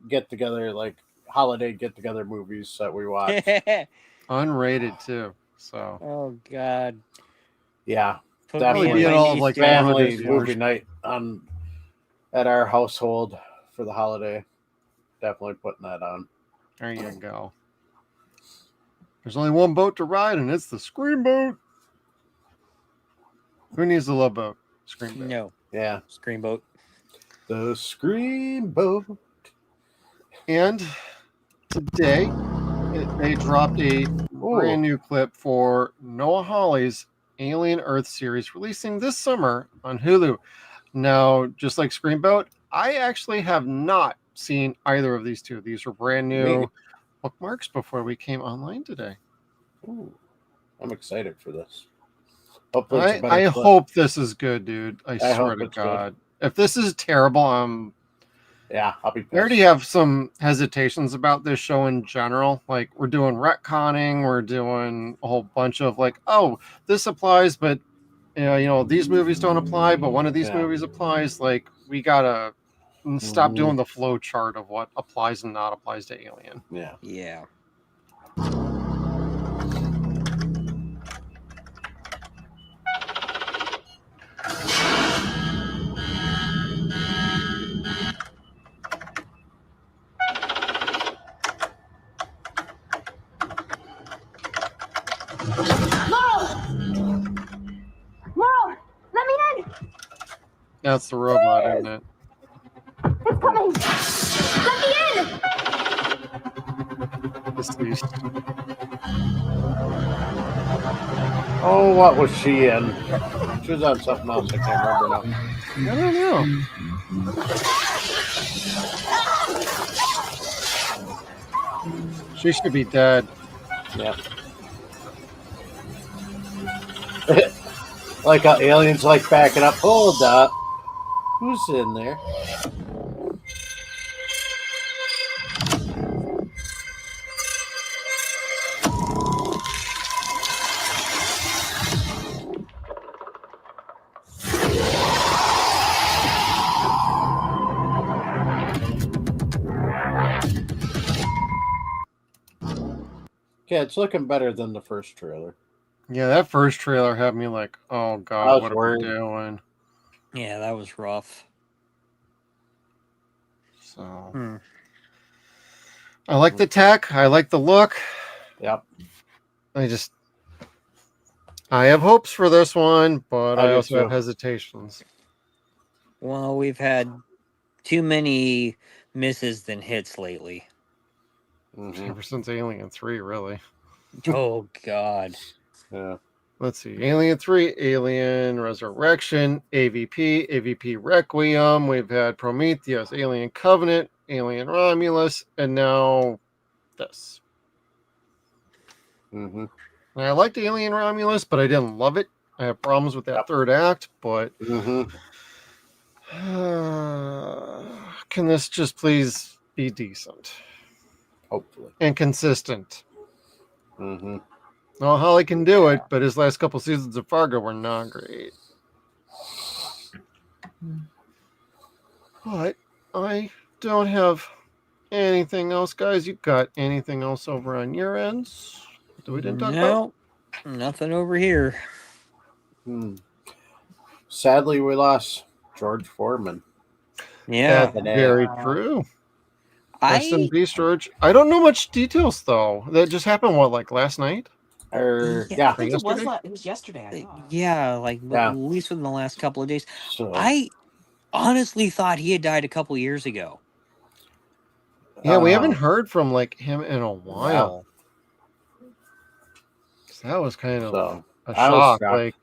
get-together, like holiday get-together movies that we watch. Unrated, too. So. Oh, God. Yeah. Put Definitely me in all of, like, family 100 movie night at our household for the holiday. Definitely putting that on. There you go. There's only one boat to ride, and it's the Screamboat. Who needs the love boat? Screamboat. No. Yeah. Screamboat. The Screamboat. And today, they dropped a brand new clip for Noah Hawley's Alien Earth series, releasing this summer on Hulu. Now, just like Screamboat, I actually have not seen either of these two. These are brand new bookmarks before we came online today. Ooh, I'm excited for this. Hopefully it's a better I clip. hope this is good, dude. I swear hope to it's God. If this is terrible, yeah, I'll be pissed. I already have some hesitations about this show in general. Like, we're doing retconning, we're doing a whole bunch of like, oh, this applies, but you know, these movies don't apply, but one of these movies applies. Like, we gotta stop doing the flow chart of what applies and not applies to Alien. Yeah. Yeah. Laurel, let me in! That's the robot, isn't it? It's coming! Let me in! Deceased. Oh, what was she in? She was on something else. I can't remember now. I don't know. She should be dead. Yeah. Like how aliens like backing up. Hold up. Who's in there? Yeah, it's looking better than the first trailer. Yeah, that first trailer had me like, oh I god, was what are worried. we doing? Yeah, that was rough. So I like the tech. I like the look. Yep. I have hopes for this one, but I I do also have too. hesitations. Well, we've had too many misses than hits lately. Ever since Alien 3, really. Oh god. Yeah. Let's see. Alien 3, Alien Resurrection, AVP, AVP Requiem. We've had Prometheus, Alien Covenant, Alien Romulus, and now this. Mm-hmm. And I liked Alien Romulus, but I didn't love it. I have problems with that third act, but can this just please be decent? Hopefully. And consistent. Mm-hmm. Well, Holly can do it, but his last couple seasons of Fargo were not great. But I don't have anything else, guys. You got anything else over on your ends that we didn't talk about? No, nothing over here. Sadly, we lost George Foreman. Yeah. That's very true. Rest in I peace, George. I don't know much details though. That just happened. What, like last night? Or I yeah, think it was it was yesterday. I thought. yeah, like Yeah. at least within the last couple of days. So I honestly thought he had died a couple years ago. Yeah, we haven't heard from like him in a while. So that was kind of a I was shock. shocked. Like,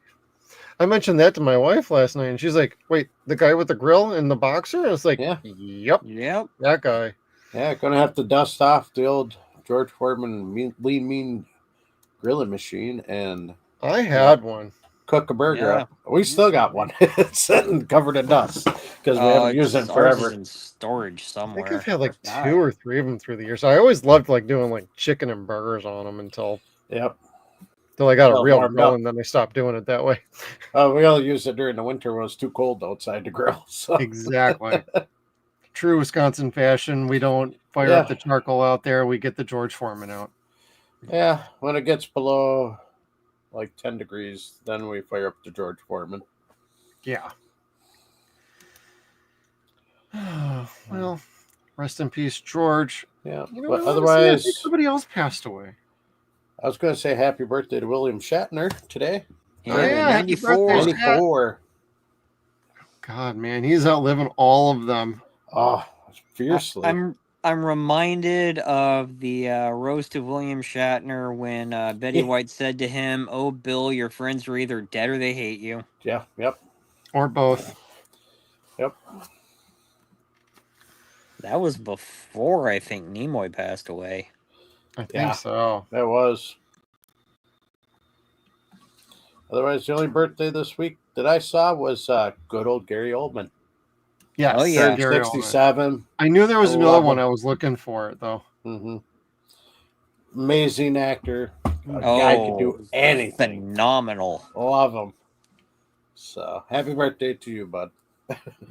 I mentioned that to my wife last night, and she's like, "Wait, the guy with the grill and the boxer?" And it's like, Yeah. yep, that guy." Yeah, gonna have to dust off the old George Foreman lean grilling machine and I had one. cook a burger Yeah. up. We still got one. It's sitting covered in dust because we haven't used it in ours is forever. in storage I somewhere. think I've had like 2 or 3 of them through the years. I always loved like doing like chicken and burgers on them until I got a Well, real warmed grill, up. and then I stopped doing it that way. We all used it during the winter when it was too cold outside to grill. So. Exactly. True Wisconsin fashion. We don't fire up the charcoal out there. We get the George Foreman out. Yeah, when it gets below like 10 degrees, then we fire up the George Foreman. Yeah. Well, rest in peace, George. Yeah, You know, but I wanna say, I otherwise, think somebody else passed away. I was going to say happy birthday to William Shatner today. Yeah, happy birthday, 94. God, man, he's outliving all of them. Oh, fiercely. I'm reminded of the roast of William Shatner when Betty White said to him, "Oh, Bill, your friends are either dead or they hate you." Yeah, yep. Or both. Yep. That was before I think Nimoy passed away. I think so. That was. Otherwise, the only birthday this week that I saw was good old Gary Oldman. Yes. Oh, yeah. Gary 67. Oldman. I knew there was I another love one. him. I was looking for it, though. Mm-hmm. Amazing actor. Guy can do anything. Phenomenal. Love him. So, happy birthday to you, bud.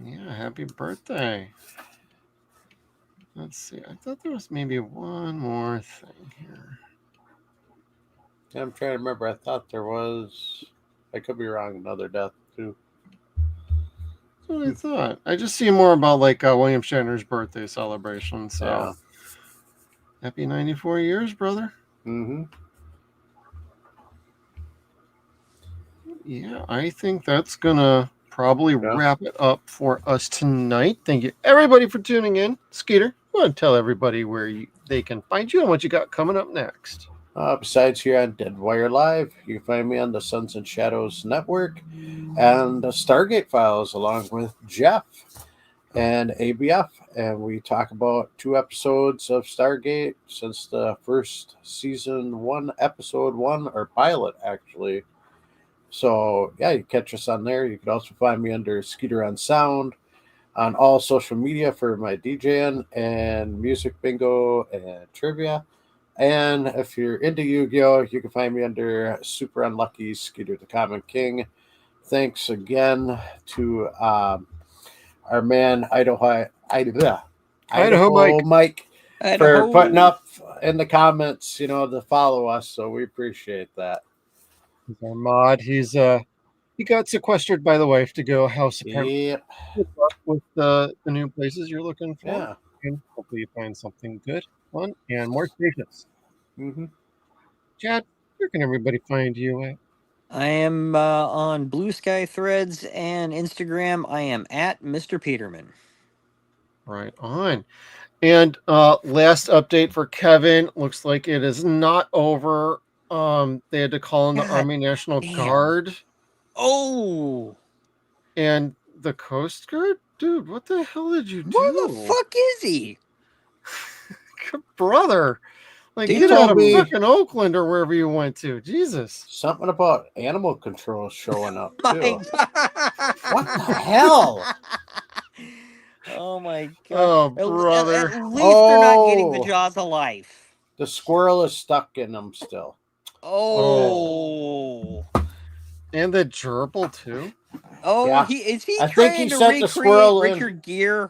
Yeah, happy birthday. Let's see. I thought there was maybe one more thing here. I'm trying to remember. I thought there was. I could be wrong. Another death, too. That's what I thought. I just see more about like William Shatner's birthday celebration. So, happy 94 years, brother. Mm-hmm. Yeah, I think that's gonna probably wrap it up for us tonight. Thank you, everybody, for tuning in. Skeeter, you want to tell everybody where they can find you and what you got coming up next? Besides here on Deadwire Live, you can find me on the Suns and Shadows Network and the Stargate Files along with Jeff and ABF. And we talk about 2 episodes of Stargate since the first season 1, episode 1, or pilot, actually. So, yeah, you catch us on there. You can also find me under Skeeter on Sound on all social media for my DJing and music bingo and trivia. And if you're into Yu-Gi-Oh, you can find me under Super Unlucky Skeeter the Common King. Thanks again to our man Idaho Mike for putting up in the comments, to follow us. So we appreciate that. He's our mod. He got sequestered by the wife to go house apparently. Yep. Good luck with the new places you're looking for. Yeah. And hopefully you find something good, fun, and more spacious. Mm-hmm. Chad, where can everybody find you at? I am on Blue Sky Threads and Instagram. I am at Mr. Peterman. Right on. And last update for Kevin. Looks like it is not over. They had to call in the Army National Guard. Oh. And the Coast Guard? Dude, what the hell did you do? Where the fuck is he? Brother. Like, He get out told of me- fucking Oakland or wherever you went to. Jesus. Something about animal control showing up My too. God. What the hell? Oh my God. Oh, At brother. least they're not getting the Oh. jaws of life. The squirrel is stuck in them still. Oh. And the gerbil, too? Oh, Yeah. is he I think trying he to sent the recreate squirrel in. Richard Gere?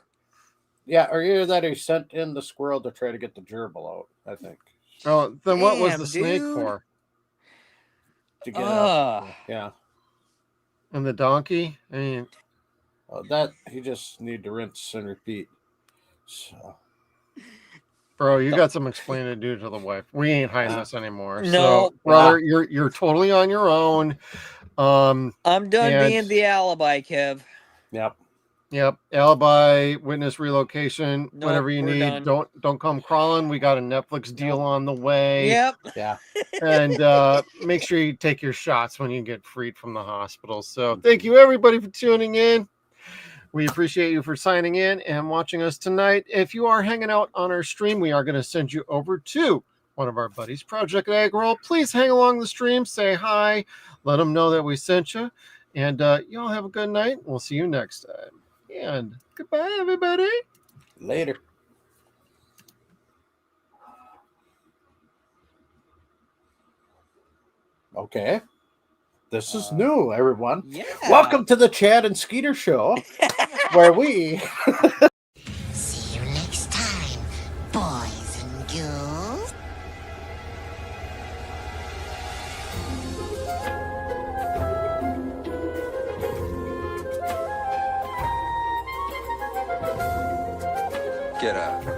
Yeah, or either that or he sent in the squirrel to try to get the gerbil out, I think. Oh, then what was Damn, the snake dude. for? To get out. Yeah. And the donkey? I mean, That he just need to rinse and repeat. So bro, you got some explaining to do to the wife. We ain't hiding this anymore. No. So, brother, you're totally on your own. I'm done and- being the alibi, Kev. Yep. Alibi, witness relocation, Nope, whatever you we're need. done. Don't come crawling. We got a Netflix deal on the way. Yep. Yeah. And make sure you take your shots when you get freed from the hospital. So thank you everybody for tuning in. We appreciate you for signing in and watching us tonight. If you are hanging out on our stream, we are going to send you over to one of our buddies, Project Agro. Please hang along the stream, say hi, let them know that we sent you. And you all have a good night. We'll see you next time. And goodbye, everybody. Later. Okay. This is new, everyone. Yeah. Welcome to the Chad and Skeeter Show, where we See you next time, boys and girls. Get up.